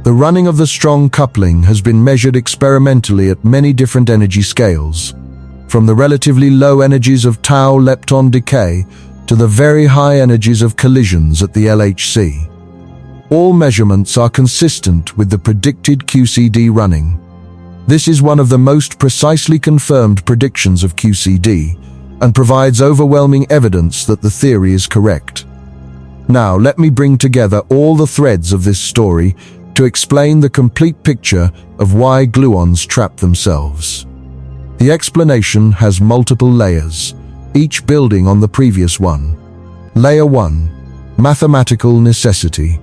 The running of the strong coupling has been measured experimentally at many different energy scales, from the relatively low energies of tau lepton decay to the very high energies of collisions at the LHC. All measurements are consistent with the predicted QCD running. This is one of the most precisely confirmed predictions of QCD and provides overwhelming evidence that the theory is correct. Now, let me bring together all the threads of this story to explain the complete picture of why gluons trap themselves. The explanation has multiple layers, each building on the previous one. Layer 1. Mathematical necessity.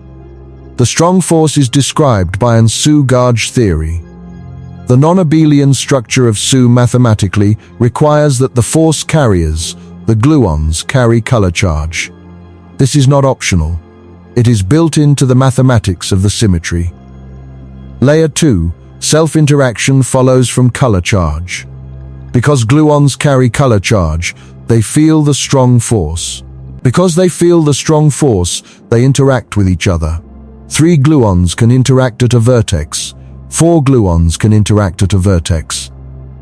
The strong force is described by an Su-gauge theory. The non-abelian structure of Su mathematically requires that the force carriers, the gluons, carry color charge. This is not optional. It is built into the mathematics of the symmetry. Layer 2. Self-interaction follows from color charge. Because gluons carry color charge, they feel the strong force. Because they feel the strong force, they interact with each other. 3 gluons can interact at a vertex. 4 gluons can interact at a vertex.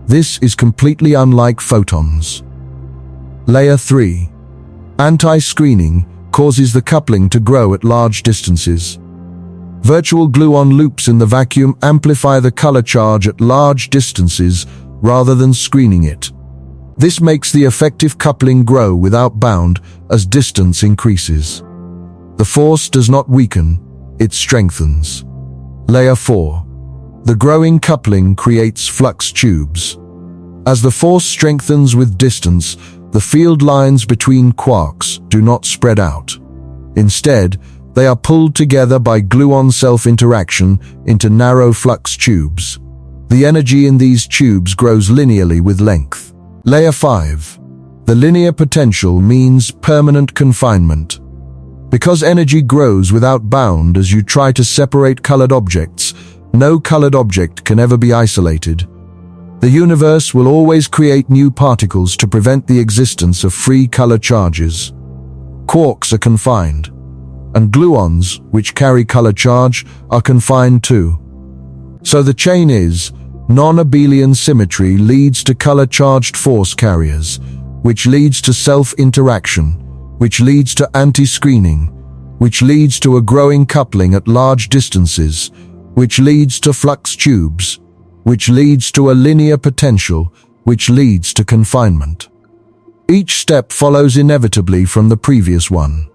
This is completely unlike photons. Layer 3. Anti-screening causes the coupling to grow at large distances. Virtual gluon loops in the vacuum amplify the color charge at large distances rather than screening it. This makes the effective coupling grow without bound as distance increases. The force does not weaken, it strengthens. Layer 4. The growing coupling creates flux tubes. As the force strengthens with distance, the field lines between quarks do not spread out. Instead, they are pulled together by gluon self-interaction into narrow flux tubes. The energy in these tubes grows linearly with length. Layer 5. The linear potential means permanent confinement. Because energy grows without bound as you try to separate colored objects, no colored object can ever be isolated. The universe will always create new particles to prevent the existence of free color charges. Quarks are confined, and gluons, which carry color charge, are confined too. So the chain is, non-abelian symmetry leads to color-charged force carriers, which leads to self-interaction, which leads to anti-screening, which leads to a growing coupling at large distances, which leads to flux tubes, which leads to a linear potential, which leads to confinement. Each step follows inevitably from the previous one.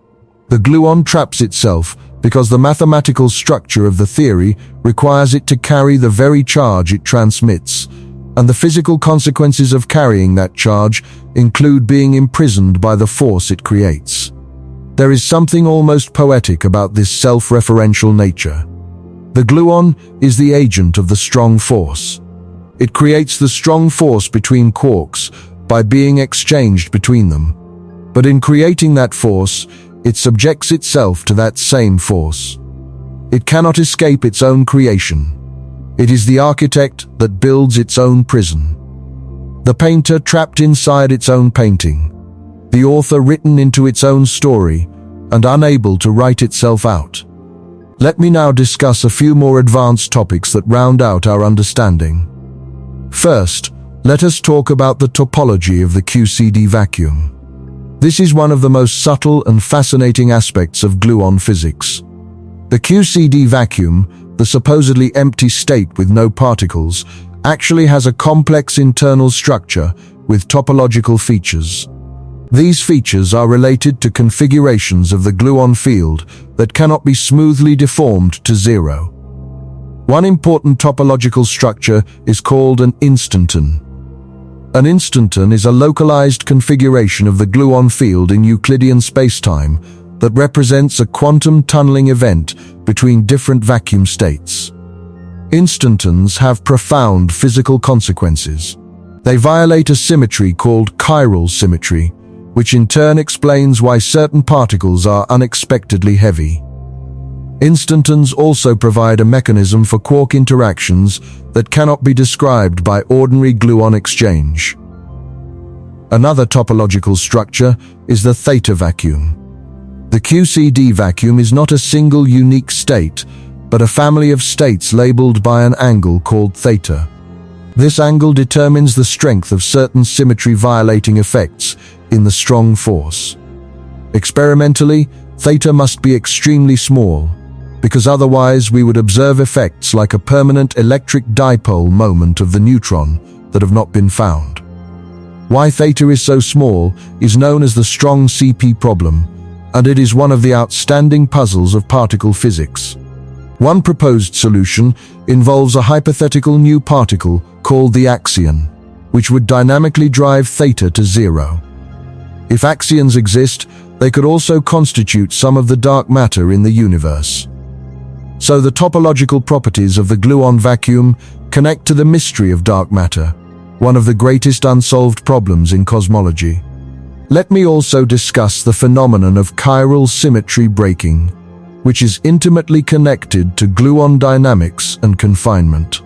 The gluon traps itself because the mathematical structure of the theory requires it to carry the very charge it transmits, and the physical consequences of carrying that charge include being imprisoned by the force it creates. There is something almost poetic about this self-referential nature. The gluon is the agent of the strong force. It creates the strong force between quarks by being exchanged between them. But in creating that force, it subjects itself to that same force. It cannot escape its own creation. It is the architect that builds its own prison. The painter trapped inside its own painting. The author written into its own story and unable to write itself out. Let me now discuss a few more advanced topics that round out our understanding. First, let us talk about the topology of the QCD vacuum. This is one of the most subtle and fascinating aspects of gluon physics. The QCD vacuum, the supposedly empty state with no particles, actually has a complex internal structure with topological features. These features are related to configurations of the gluon field that cannot be smoothly deformed to zero. One important topological structure is called an instanton. An instanton is a localized configuration of the gluon field in Euclidean spacetime that represents a quantum tunneling event between different vacuum states. Instantons have profound physical consequences. They violate a symmetry called chiral symmetry, which in turn explains why certain particles are unexpectedly heavy. Instantons also provide a mechanism for quark interactions that cannot be described by ordinary gluon exchange. Another topological structure is the theta vacuum. The QCD vacuum is not a single unique state, but a family of states labeled by an angle called theta. This angle determines the strength of certain symmetry-violating effects in the strong force. Experimentally, theta must be extremely small, because otherwise we would observe effects like a permanent electric dipole moment of the neutron that have not been found. Why theta is so small is known as the strong CP problem, and it is one of the outstanding puzzles of particle physics. One proposed solution involves a hypothetical new particle called the axion, which would dynamically drive theta to zero. If axions exist, they could also constitute some of the dark matter in the universe. So the topological properties of the gluon vacuum connect to the mystery of dark matter, one of the greatest unsolved problems in cosmology. Let me also discuss the phenomenon of chiral symmetry breaking, which is intimately connected to gluon dynamics and confinement.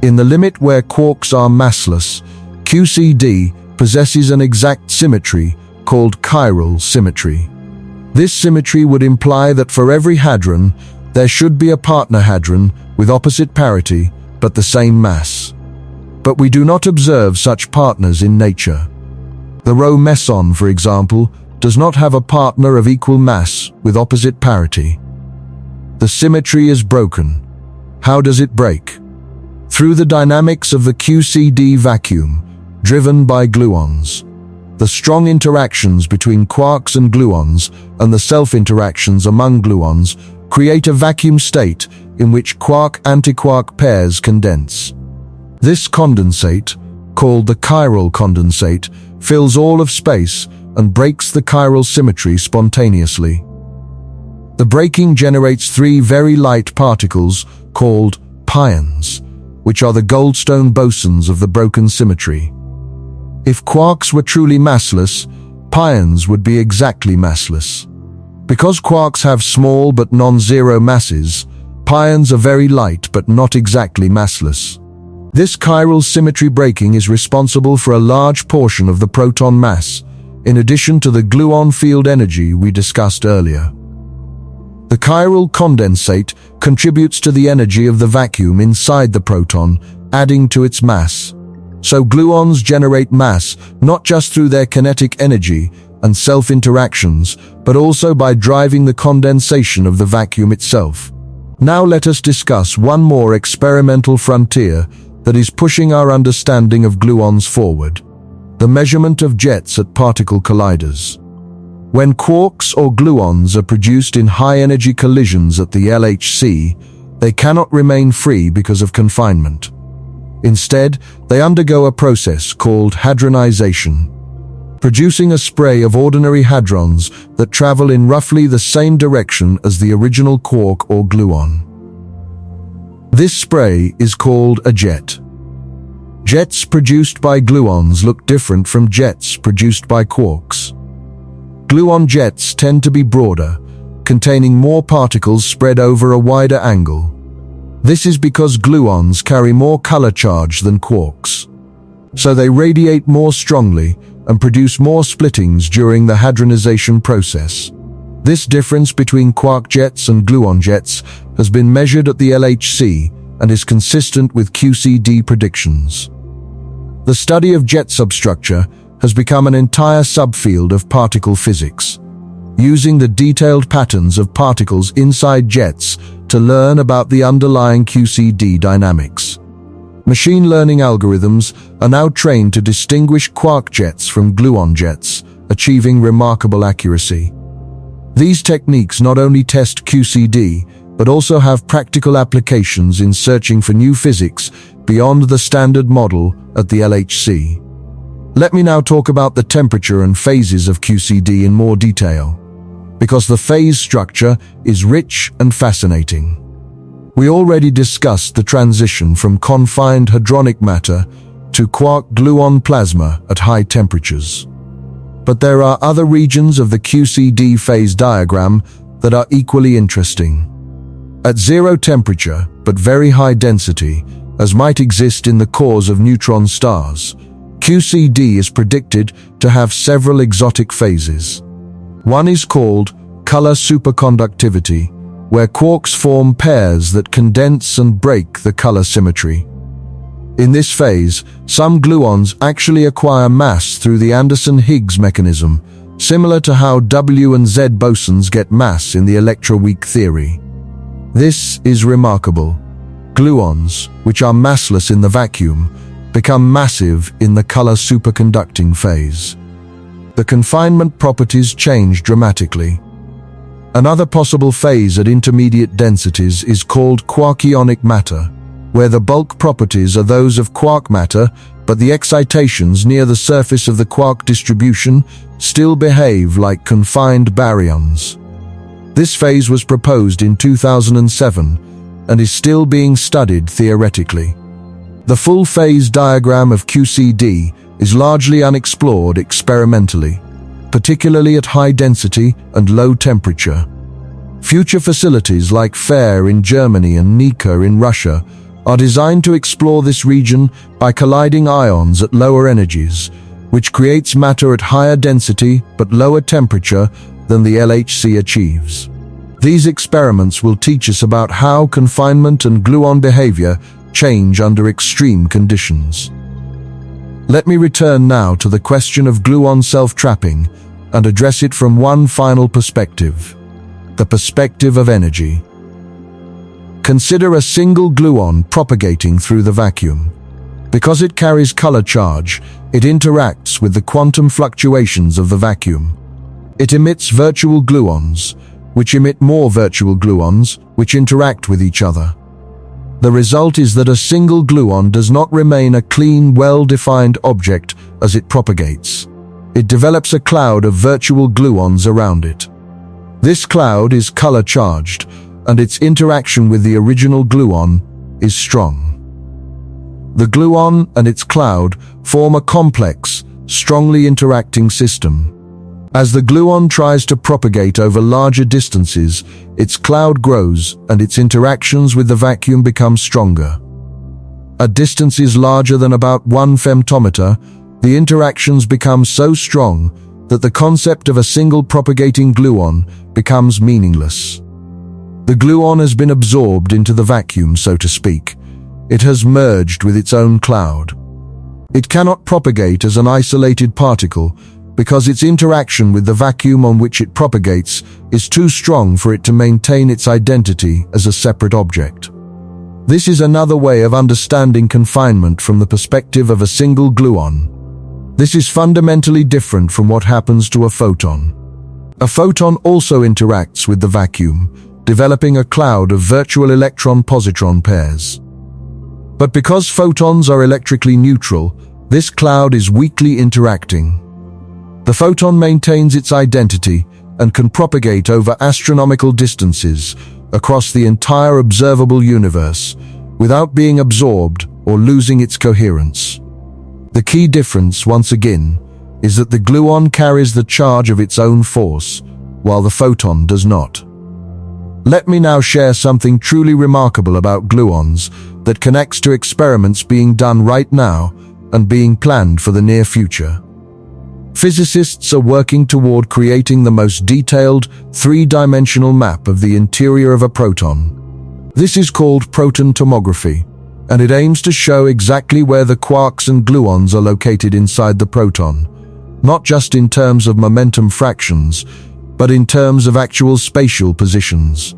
In the limit where quarks are massless, QCD possesses an exact symmetry called chiral symmetry. This symmetry would imply that for every hadron, there should be a partner hadron with opposite parity but the same mass. But we do not observe such partners in nature. The rho meson, for example, does not have a partner of equal mass with opposite parity. The symmetry is broken. How does it break? Through the dynamics of the QCD vacuum, driven by gluons. The strong interactions between quarks and gluons and the self-interactions among gluons create a vacuum state in which quark-antiquark pairs condense. This condensate, called the chiral condensate, fills all of space and breaks the chiral symmetry spontaneously. The breaking generates three very light particles called pions, which are the Goldstone bosons of the broken symmetry. If quarks were truly massless, pions would be exactly massless. Because quarks have small but non-zero masses, pions are very light but not exactly massless. This chiral symmetry breaking is responsible for a large portion of the proton mass, in addition to the gluon field energy we discussed earlier. The chiral condensate contributes to the energy of the vacuum inside the proton, adding to its mass. So gluons generate mass not just through their kinetic energy and self-interactions, but also by driving the condensation of the vacuum itself. Now let us discuss one more experimental frontier that is pushing our understanding of gluons forward: the measurement of jets at particle colliders. When quarks or gluons are produced in high-energy collisions at the LHC, they cannot remain free because of confinement. Instead, they undergo a process called hadronization, producing a spray of ordinary hadrons that travel in roughly the same direction as the original quark or gluon. This spray is called a jet. Jets produced by gluons look different from jets produced by quarks. Gluon jets tend to be broader, containing more particles spread over a wider angle. This is because gluons carry more color charge than quarks, so they radiate more strongly and produce more splittings during the hadronization process. This difference between quark jets and gluon jets has been measured at the LHC and is consistent with QCD predictions. The study of jet substructure has become an entire subfield of particle physics, using the detailed patterns of particles inside jets to learn about the underlying QCD dynamics. Machine learning algorithms are now trained to distinguish quark jets from gluon jets, achieving remarkable accuracy. These techniques not only test QCD, but also have practical applications in searching for new physics beyond the standard model at the LHC. Let me now talk about the temperature and phases of QCD in more detail, because the phase structure is rich and fascinating. We already discussed the transition from confined hadronic matter to quark-gluon plasma at high temperatures. But there are other regions of the QCD phase diagram that are equally interesting. At zero temperature, but very high density, as might exist in the cores of neutron stars, QCD is predicted to have several exotic phases. One is called color superconductivity, where quarks form pairs that condense and break the color symmetry. In this phase, some gluons actually acquire mass through the Anderson-Higgs mechanism, similar to how W and Z bosons get mass in the electroweak theory. This is remarkable. Gluons, which are massless in the vacuum, become massive in the color superconducting phase. The confinement properties change dramatically. Another possible phase at intermediate densities is called quark-ionic matter, where the bulk properties are those of quark matter, but the excitations near the surface of the quark distribution still behave like confined baryons. This phase was proposed in 2007 and is still being studied theoretically. The full phase diagram of QCD is largely unexplored experimentally, particularly at high density and low temperature. Future facilities like FAIR in Germany and NICA in Russia are designed to explore this region by colliding ions at lower energies, which creates matter at higher density but lower temperature than the LHC achieves. These experiments will teach us about how confinement and gluon behavior change under extreme conditions. Let me return now to the question of gluon self-trapping and address it from one final perspective: the perspective of energy. Consider a single gluon propagating through the vacuum. Because it carries color charge, it interacts with the quantum fluctuations of the vacuum. It emits virtual gluons, which emit more virtual gluons, which interact with each other. The result is that a single gluon does not remain a clean, well-defined object as it propagates. It develops a cloud of virtual gluons around it. This cloud is color-charged, and its interaction with the original gluon is strong. The gluon and its cloud form a complex, strongly interacting system. As the gluon tries to propagate over larger distances, its cloud grows and its interactions with the vacuum become stronger. At distances larger than about 1 femtometer, the interactions become so strong that the concept of a single propagating gluon becomes meaningless. The gluon has been absorbed into the vacuum, so to speak. It has merged with its own cloud. It cannot propagate as an isolated particle because its interaction with the vacuum on which it propagates is too strong for it to maintain its identity as a separate object. This is another way of understanding confinement from the perspective of a single gluon. This is fundamentally different from what happens to a photon. A photon also interacts with the vacuum, developing a cloud of virtual electron-positron pairs. But because photons are electrically neutral, this cloud is weakly interacting. The photon maintains its identity and can propagate over astronomical distances across the entire observable universe without being absorbed or losing its coherence. The key difference, once again, is that the gluon carries the charge of its own force, while the photon does not. Let me now share something truly remarkable about gluons that connects to experiments being done right now and being planned for the near future. Physicists are working toward creating the most detailed, three-dimensional map of the interior of a proton. This is called proton tomography, and it aims to show exactly where the quarks and gluons are located inside the proton, not just in terms of momentum fractions, but in terms of actual spatial positions.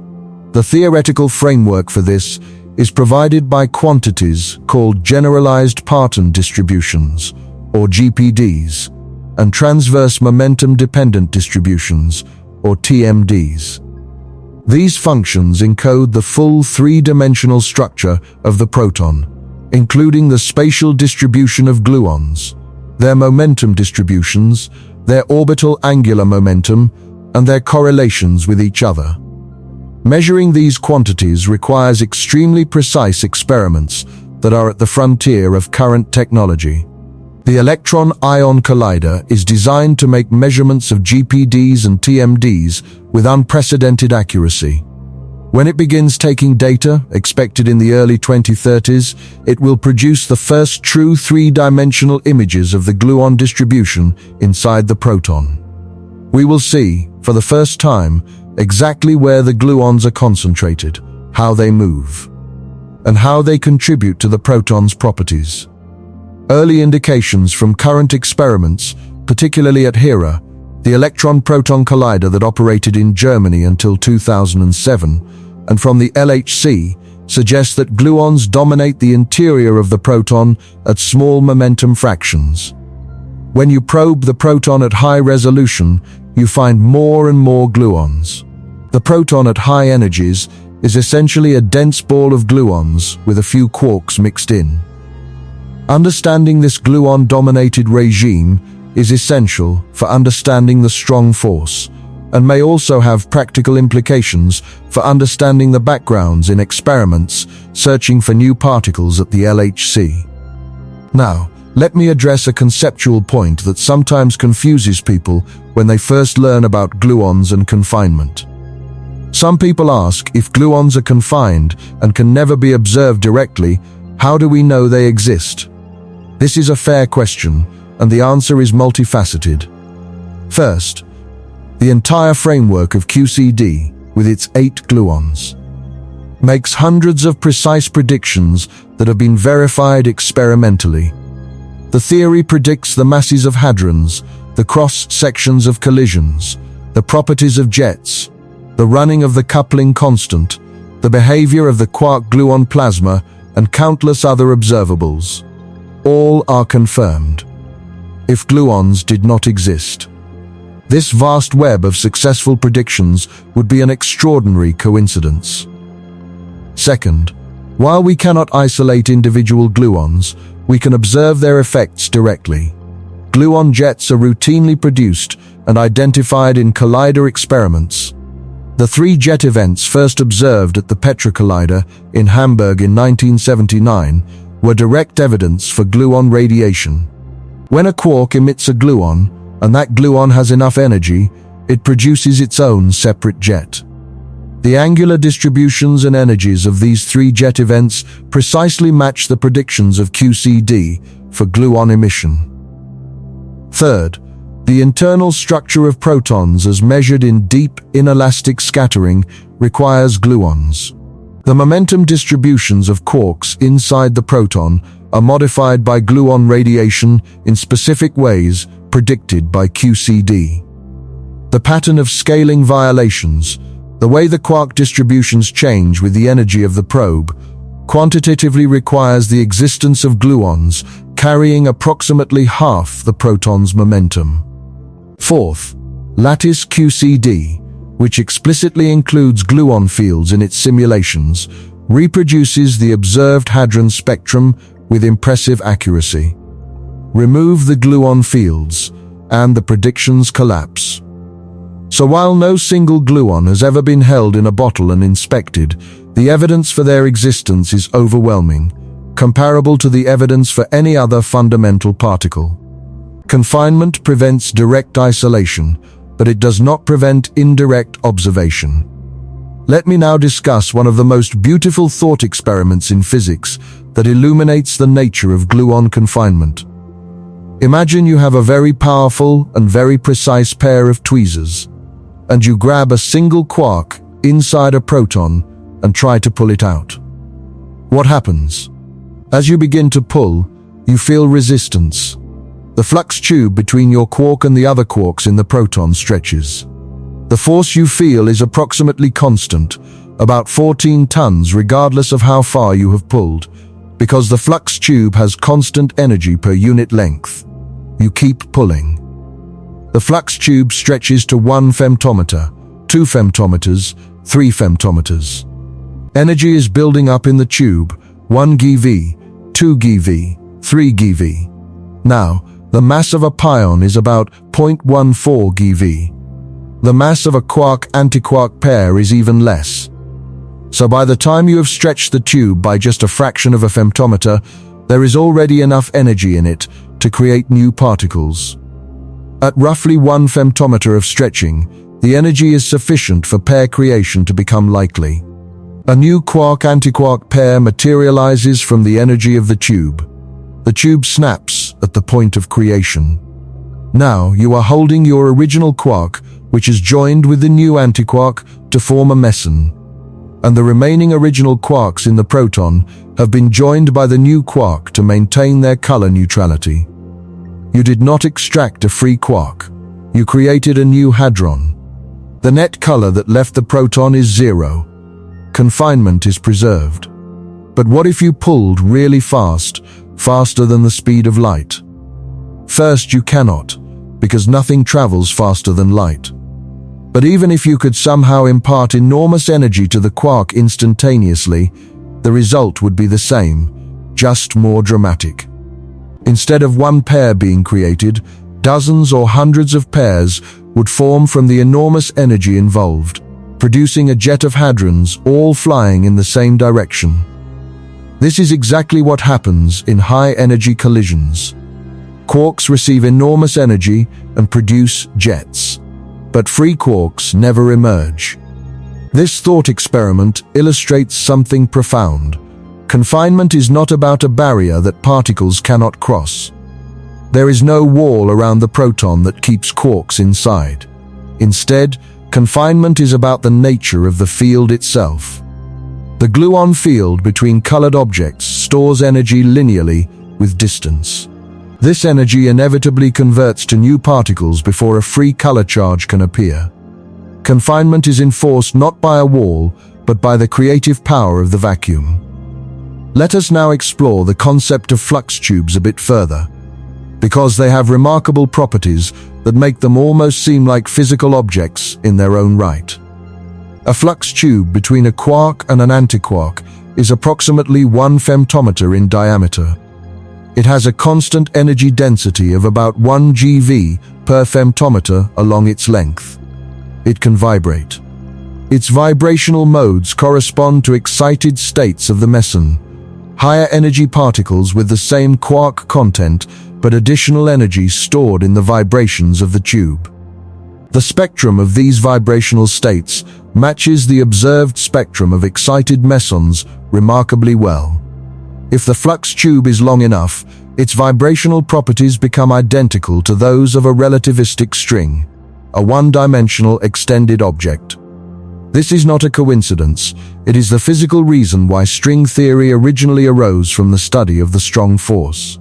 The theoretical framework for this is provided by quantities called generalized parton distributions, or GPDs, and transverse momentum-dependent distributions, or TMDs. These functions encode the full three-dimensional structure of the proton, including the spatial distribution of gluons, their momentum distributions, their orbital angular momentum, and their correlations with each other. Measuring these quantities requires extremely precise experiments that are at the frontier of current technology. The electron-ion collider is designed to make measurements of GPDs and TMDs with unprecedented accuracy. When it begins taking data, expected in the early 2030s, it will produce the first true three-dimensional images of the gluon distribution inside the proton. We will see, for the first time, exactly where the gluons are concentrated, how they move, and how they contribute to the proton's properties. Early indications from current experiments, particularly at HERA, the electron-proton collider that operated in Germany until 2007, and from the LHC, suggest that gluons dominate the interior of the proton at small momentum fractions. When you probe the proton at high resolution, you find more and more gluons. The proton at high energies is essentially a dense ball of gluons with a few quarks mixed in. Understanding this gluon-dominated regime is essential for understanding the strong force, and may also have practical implications for understanding the backgrounds in experiments searching for new particles at the LHC. Now, let me address a conceptual point that sometimes confuses people when they first learn about gluons and confinement. Some people ask, if gluons are confined and can never be observed directly, how do we know they exist? This is a fair question, and the answer is multifaceted. First, the entire framework of QCD, with its 8 gluons, makes hundreds of precise predictions that have been verified experimentally. The theory predicts the masses of hadrons, the cross-sections of collisions, the properties of jets, the running of the coupling constant, the behavior of the quark-gluon plasma, and countless other observables. All are confirmed. If gluons did not exist, this vast web of successful predictions would be an extraordinary coincidence. Second, while we cannot isolate individual gluons, we can observe their effects directly. Gluon jets are routinely produced and identified in collider experiments. The 3 jet events first observed at the Petra Collider in Hamburg in 1979 were direct evidence for gluon radiation. When a quark emits a gluon, and that gluon has enough energy, it produces its own separate jet. The angular distributions and energies of these 3 jet events precisely match the predictions of QCD for gluon emission. Third, the internal structure of protons as measured in deep inelastic scattering requires gluons. The momentum distributions of quarks inside the proton are modified by gluon radiation in specific ways predicted by QCD. The pattern of scaling violations, the way the quark distributions change with the energy of the probe, quantitatively requires the existence of gluons carrying approximately half the proton's momentum. Fourth, lattice QCD, which explicitly includes gluon fields in its simulations, reproduces the observed hadron spectrum with impressive accuracy. Remove the gluon fields, and the predictions collapse. So while no single gluon has ever been held in a bottle and inspected, the evidence for their existence is overwhelming, comparable to the evidence for any other fundamental particle. Confinement prevents direct isolation, but it does not prevent indirect observation. Let me now discuss one of the most beautiful thought experiments in physics that illuminates the nature of gluon confinement. Imagine you have a very powerful and very precise pair of tweezers, and you grab a single quark inside a proton and try to pull it out. What happens? As you begin to pull, you feel resistance. The flux tube between your quark and the other quarks in the proton stretches. The force you feel is approximately constant, about 14 tons regardless of how far you have pulled, because the flux tube has constant energy per unit length. You keep pulling. The flux tube stretches to 1 femtometer, 2 femtometers, 3 femtometers. Energy is building up in the tube, 1 GeV, 2 GeV, 3 GeV. Now, the mass of a pion is about 0.14 GeV. The mass of a quark-antiquark pair is even less. So by the time you have stretched the tube by just a fraction of a femtometer, there is already enough energy in it to create new particles. At roughly 1 femtometer of stretching, the energy is sufficient for pair creation to become likely. A new quark-antiquark pair materializes from the energy of the tube. The tube snaps at the point of creation. Now you are holding your original quark, which is joined with the new antiquark to form a meson. And the remaining original quarks in the proton have been joined by the new quark to maintain their color neutrality. You did not extract a free quark. You created a new hadron. The net color that left the proton is 0. Confinement is preserved. But what if you pulled really fast, faster than the speed of light? First, you cannot, because nothing travels faster than light. But even if you could somehow impart enormous energy to the quark instantaneously, the result would be the same, just more dramatic. Instead of one pair being created, dozens or hundreds of pairs would form from the enormous energy involved, producing a jet of hadrons all flying in the same direction. This is exactly what happens in high-energy collisions. Quarks receive enormous energy and produce jets. But free quarks never emerge. This thought experiment illustrates something profound. Confinement is not about a barrier that particles cannot cross. There is no wall around the proton that keeps quarks inside. Instead, confinement is about the nature of the field itself. The gluon field between colored objects stores energy linearly with distance. This energy inevitably converts to new particles before a free color charge can appear. Confinement is enforced not by a wall, but by the creative power of the vacuum. Let us now explore the concept of flux tubes a bit further, because they have remarkable properties that make them almost seem like physical objects in their own right. A flux tube between a quark and an antiquark is approximately 1 femtometer in diameter. It has a constant energy density of about 1 GeV per femtometer along its length. It can vibrate. Its vibrational modes correspond to excited states of the meson, higher energy particles with the same quark content but additional energy stored in the vibrations of the tube. The spectrum of these vibrational states matches the observed spectrum of excited mesons remarkably well. If the flux tube is long enough, its vibrational properties become identical to those of a relativistic string, a one-dimensional extended object. This is not a coincidence. It is the physical reason why string theory originally arose from the study of the strong force.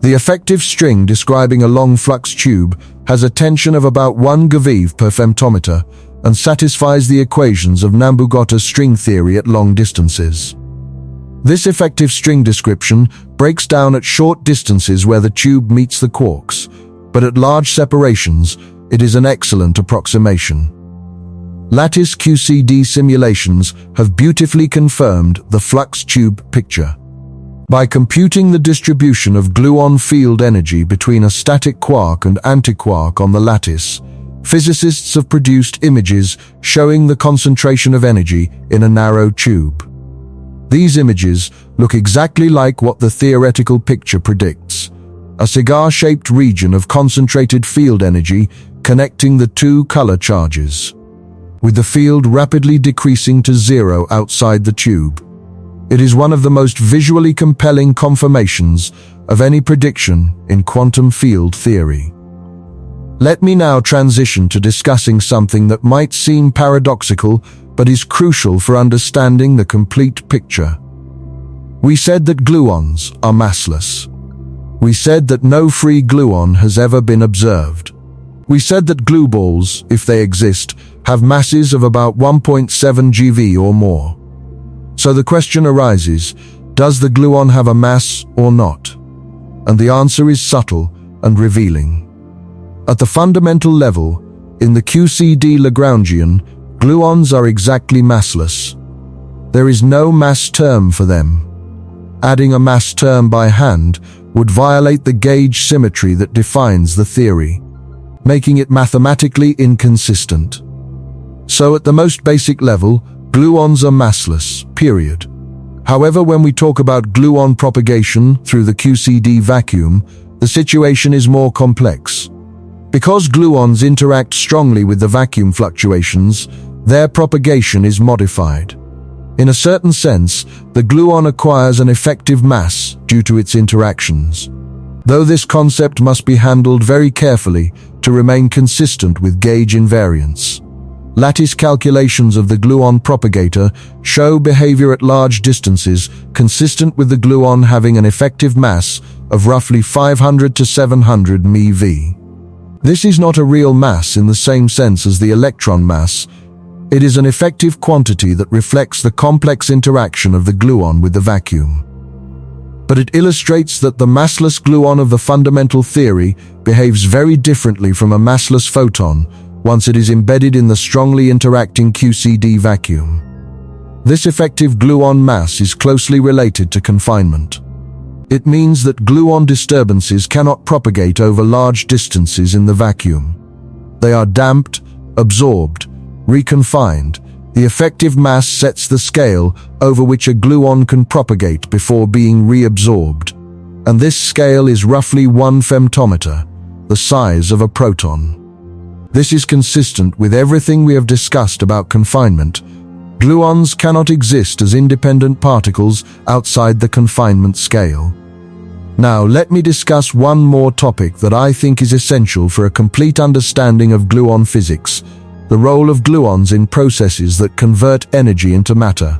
The effective string describing a long flux tube has a tension of about 1 GeV per femtometer and satisfies the equations of Nambu-Gotta string theory at long distances. This effective string description breaks down at short distances where the tube meets the quarks, but at large separations, it is an excellent approximation. Lattice QCD simulations have beautifully confirmed the flux tube picture. By computing the distribution of gluon field energy between a static quark and antiquark on the lattice, physicists have produced images showing the concentration of energy in a narrow tube. These images look exactly like what the theoretical picture predicts: a cigar-shaped region of concentrated field energy connecting the two color charges, with the field rapidly decreasing to zero outside the tube. It is one of the most visually compelling confirmations of any prediction in quantum field theory. Let me now transition to discussing something that might seem paradoxical but is crucial for understanding the complete picture. We said that gluons are massless. We said that no free gluon has ever been observed. We said that glueballs, if they exist, have masses of about 1.7 GeV or more. So the question arises, does the gluon have a mass or not? And the answer is subtle and revealing. At the fundamental level, in the QCD Lagrangian, gluons are exactly massless. There is no mass term for them. Adding a mass term by hand would violate the gauge symmetry that defines the theory, making it mathematically inconsistent. So at the most basic level, gluons are massless, period. However, when we talk about gluon propagation through the QCD vacuum, the situation is more complex. Because gluons interact strongly with the vacuum fluctuations, their propagation is modified. In a certain sense, the gluon acquires an effective mass due to its interactions, though this concept must be handled very carefully to remain consistent with gauge invariance. Lattice calculations of the gluon propagator show behavior at large distances consistent with the gluon having an effective mass of roughly 500 to 700 MeV. This is not a real mass in the same sense as the electron mass. It is an effective quantity that reflects the complex interaction of the gluon with the vacuum. But it illustrates that the massless gluon of the fundamental theory behaves very differently from a massless photon once it is embedded in the strongly interacting QCD vacuum. This effective gluon mass is closely related to confinement. It means that gluon disturbances cannot propagate over large distances in the vacuum. They are damped, absorbed, reconfined. The effective mass sets the scale over which a gluon can propagate before being reabsorbed, and this scale is roughly 1 femtometer, the size of a proton. This is consistent with everything we have discussed about confinement. Gluons cannot exist as independent particles outside the confinement scale. Now, let me discuss one more topic that I think is essential for a complete understanding of gluon physics: the role of gluons in processes that convert energy into matter.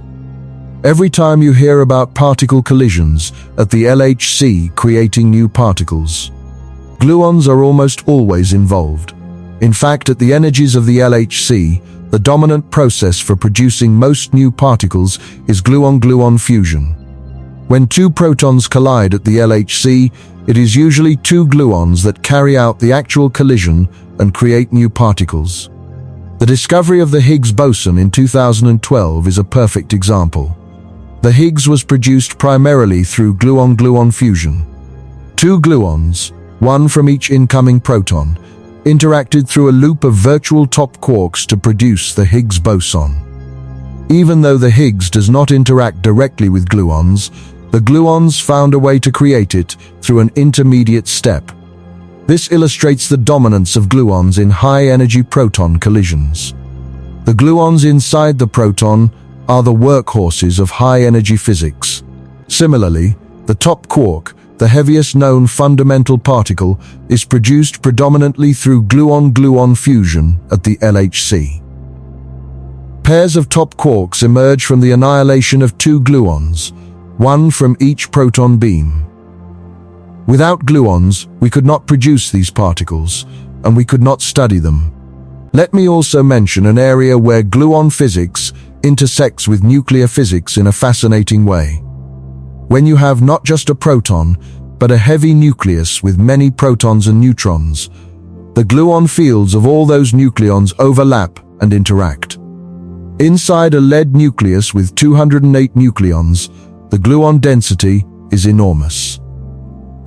Every time you hear about particle collisions at the LHC creating new particles, gluons are almost always involved. In fact, at the energies of the LHC, the dominant process for producing most new particles is gluon-gluon fusion. When two protons collide at the LHC, it is usually two gluons that carry out the actual collision and create new particles. The discovery of the Higgs boson in 2012 is a perfect example. The Higgs was produced primarily through gluon-gluon fusion. Two gluons, one from each incoming proton, interacted through a loop of virtual top quarks to produce the Higgs boson. Even though the Higgs does not interact directly with gluons, the gluons found a way to create it through an intermediate step. This illustrates the dominance of gluons in high-energy proton collisions. The gluons inside the proton are the workhorses of high-energy physics. Similarly, the top quark, the heaviest known fundamental particle, is produced predominantly through gluon-gluon fusion at the LHC. Pairs of top quarks emerge from the annihilation of two gluons, one from each proton beam. Without gluons, we could not produce these particles, and we could not study them. Let me also mention an area where gluon physics intersects with nuclear physics in a fascinating way. When you have not just a proton, but a heavy nucleus with many protons and neutrons, the gluon fields of all those nucleons overlap and interact. Inside a lead nucleus with 208 nucleons, the gluon density is enormous.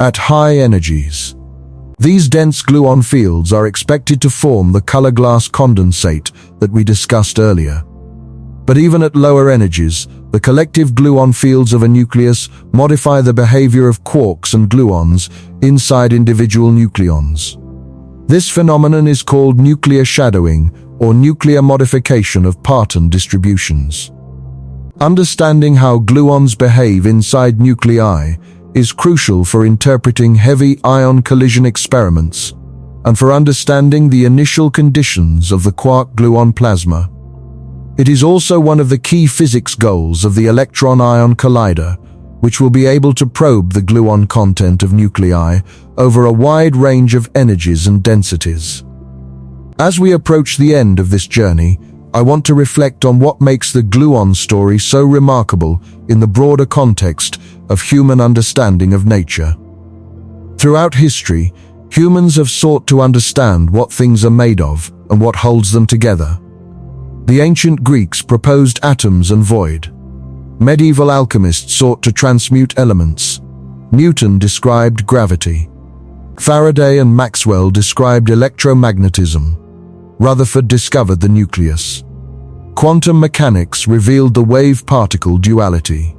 At high energies, these dense gluon fields are expected to form the color glass condensate that we discussed earlier. But even at lower energies, the collective gluon fields of a nucleus modify the behavior of quarks and gluons inside individual nucleons. This phenomenon is called nuclear shadowing or nuclear modification of parton distributions. Understanding how gluons behave inside nuclei is crucial for interpreting heavy ion collision experiments and for understanding the initial conditions of the quark-gluon plasma. It is also one of the key physics goals of the electron-ion collider, which will be able to probe the gluon content of nuclei over a wide range of energies and densities. As we approach the end of this journey, I want to reflect on what makes the gluon story so remarkable in the broader context of human understanding of nature. Throughout history, humans have sought to understand what things are made of and what holds them together. The ancient Greeks proposed atoms and void. Medieval alchemists sought to transmute elements. Newton described gravity. Faraday and Maxwell described electromagnetism. Rutherford discovered the nucleus. Quantum mechanics revealed the wave-particle duality.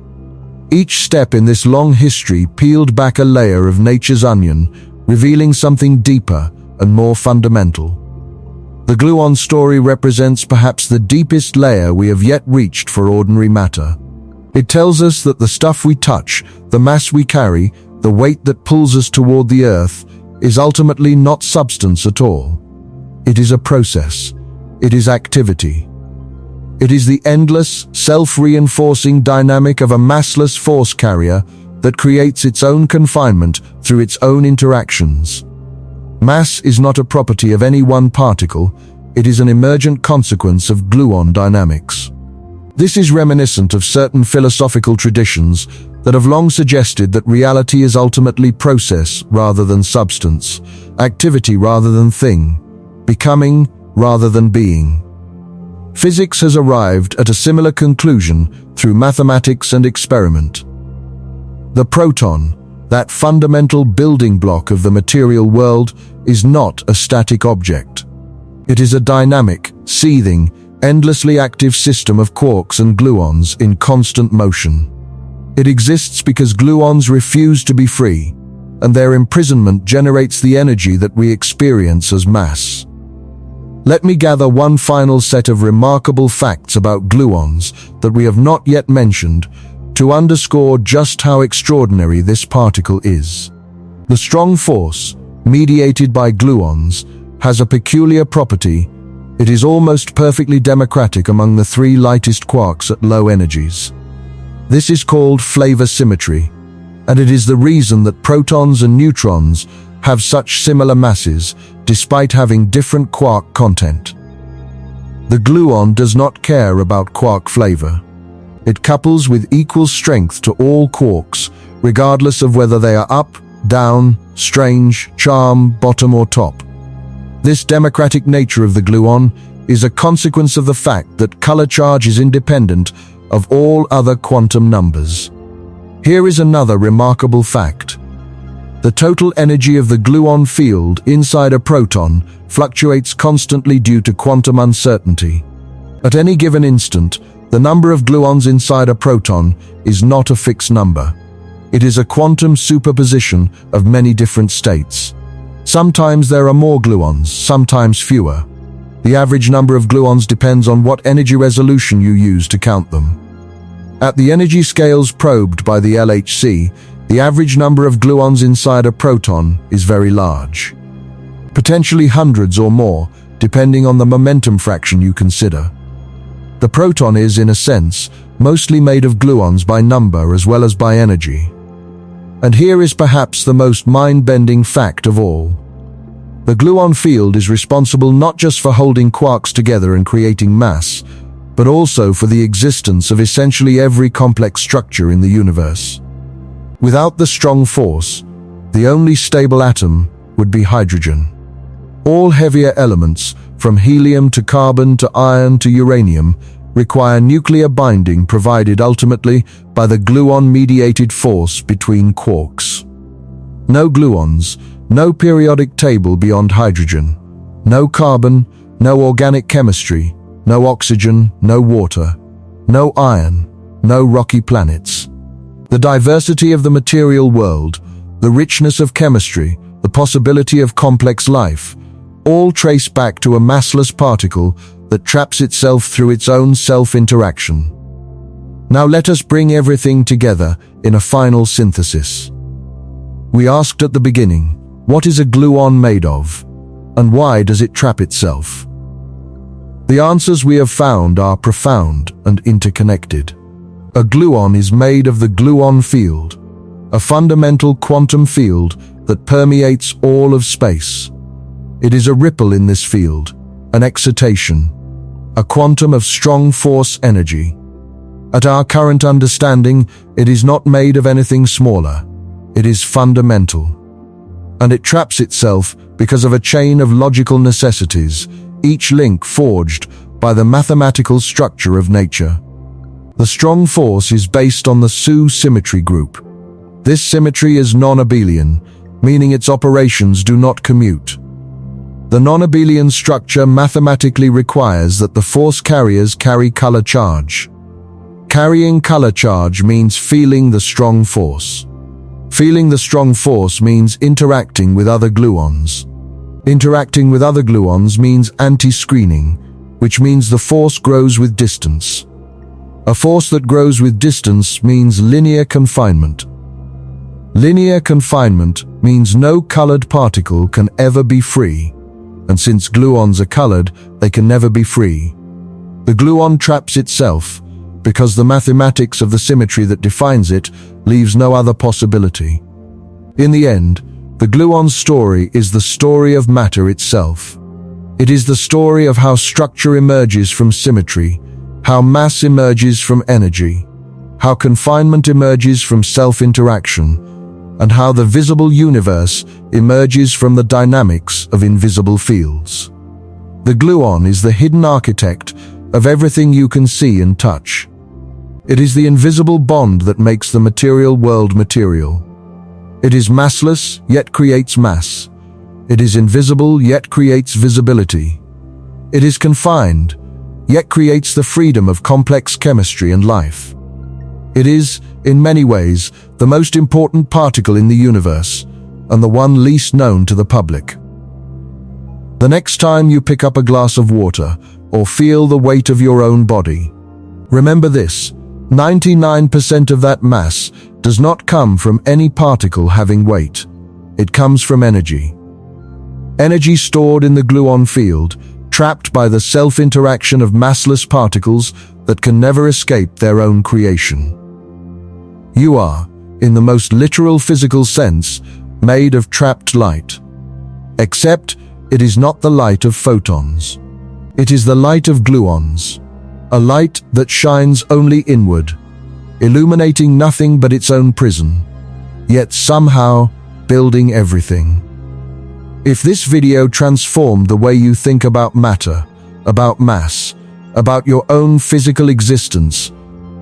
Each step in this long history peeled back a layer of nature's onion, revealing something deeper and more fundamental. The gluon story represents perhaps the deepest layer we have yet reached for ordinary matter. It tells us that the stuff we touch, the mass we carry, the weight that pulls us toward the earth, is ultimately not substance at all. It is a process. It is activity. It is the endless, self-reinforcing dynamic of a massless force carrier that creates its own confinement through its own interactions. Mass is not a property of any one particle, it is an emergent consequence of gluon dynamics. This is reminiscent of certain philosophical traditions that have long suggested that reality is ultimately process rather than substance, activity rather than thing, becoming rather than being. Physics has arrived at a similar conclusion through mathematics and experiment. The proton, that fundamental building block of the material world, is not a static object. It is a dynamic, seething, endlessly active system of quarks and gluons in constant motion. It exists because gluons refuse to be free, and their imprisonment generates the energy that we experience as mass. Let me gather one final set of remarkable facts about gluons that we have not yet mentioned to underscore just how extraordinary this particle is. The strong force, mediated by gluons, has a peculiar property. It is almost perfectly democratic among the three lightest quarks at low energies. This is called flavor symmetry, and it is the reason that protons and neutrons have such similar masses despite having different quark content. The gluon does not care about quark flavor. It couples with equal strength to all quarks, regardless of whether they are up, down, strange, charm, bottom or top. This democratic nature of the gluon is a consequence of the fact that color charge is independent of all other quantum numbers. Here is another remarkable fact. The total energy of the gluon field inside a proton fluctuates constantly due to quantum uncertainty. At any given instant, the number of gluons inside a proton is not a fixed number. It is a quantum superposition of many different states. Sometimes there are more gluons, sometimes fewer. The average number of gluons depends on what energy resolution you use to count them. At the energy scales probed by the LHC, the average number of gluons inside a proton is very large. Potentially hundreds or more, depending on the momentum fraction you consider. The proton is, in a sense, mostly made of gluons by number as well as by energy. And here is perhaps the most mind-bending fact of all. The gluon field is responsible not just for holding quarks together and creating mass, but also for the existence of essentially every complex structure in the universe. Without the strong force, the only stable atom would be hydrogen. All heavier elements, from helium to carbon to iron to uranium, require nuclear binding provided ultimately by the gluon-mediated force between quarks. No gluons, no periodic table beyond hydrogen, no carbon, no organic chemistry, no oxygen, no water, no iron, no rocky planets. The diversity of the material world, the richness of chemistry, the possibility of complex life, all trace back to a massless particle that traps itself through its own self-interaction. Now let us bring everything together in a final synthesis. We asked at the beginning, what is a gluon made of? And why does it trap itself? The answers we have found are profound and interconnected. A gluon is made of the gluon field, a fundamental quantum field that permeates all of space. It is a ripple in this field, an excitation, a quantum of strong force energy. At our current understanding, it is not made of anything smaller. It is fundamental. And it traps itself because of a chain of logical necessities, each link forged by the mathematical structure of nature. The strong force is based on the SU symmetry group. This symmetry is non-abelian, meaning its operations do not commute. The non-abelian structure mathematically requires that the force carriers carry color charge. Carrying color charge means feeling the strong force. Feeling the strong force means interacting with other gluons. Interacting with other gluons means anti-screening, which means the force grows with distance. A force that grows with distance means linear confinement. Linear confinement means no colored particle can ever be free. And since gluons are colored, they can never be free. The gluon traps itself because the mathematics of the symmetry that defines it leaves no other possibility. In the end, the gluon's story is the story of matter itself. It is the story of how structure emerges from symmetry, how mass emerges from energy, how confinement emerges from self-interaction, and how the visible universe emerges from the dynamics of invisible fields. The gluon is the hidden architect of everything you can see and touch. It is the invisible bond that makes the material world material. It is massless, yet creates mass. It is invisible, yet creates visibility. It is confined, yet creates the freedom of complex chemistry and life. It is, in many ways, the most important particle in the universe, and the one least known to the public. The next time you pick up a glass of water, or feel the weight of your own body, remember this: 99% of that mass does not come from any particle having weight. It comes from energy. Energy stored in the gluon field, trapped by the self-interaction of massless particles that can never escape their own creation. You are, in the most literal physical sense, made of trapped light. Except, it is not the light of photons. It is the light of gluons, a light that shines only inward, illuminating nothing but its own prison, yet somehow building everything. If this video transformed the way you think about matter, about mass, about your own physical existence,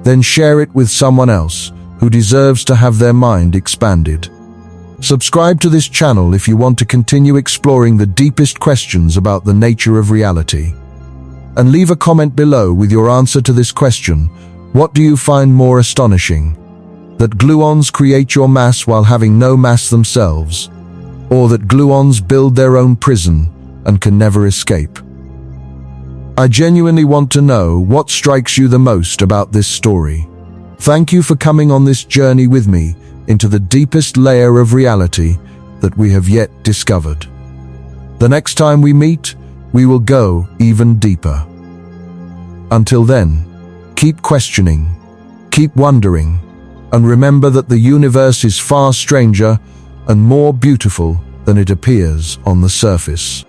then share it with someone else who deserves to have their mind expanded. Subscribe to this channel if you want to continue exploring the deepest questions about the nature of reality. And leave a comment below with your answer to this question. What do you find more astonishing? That gluons create your mass while having no mass themselves? Or that gluons build their own prison and can never escape? I genuinely want to know what strikes you the most about this story. Thank you for coming on this journey with me into the deepest layer of reality that we have yet discovered. The next time we meet, we will go even deeper. Until then, keep questioning, keep wondering, and remember that the universe is far stranger and more beautiful than it appears on the surface.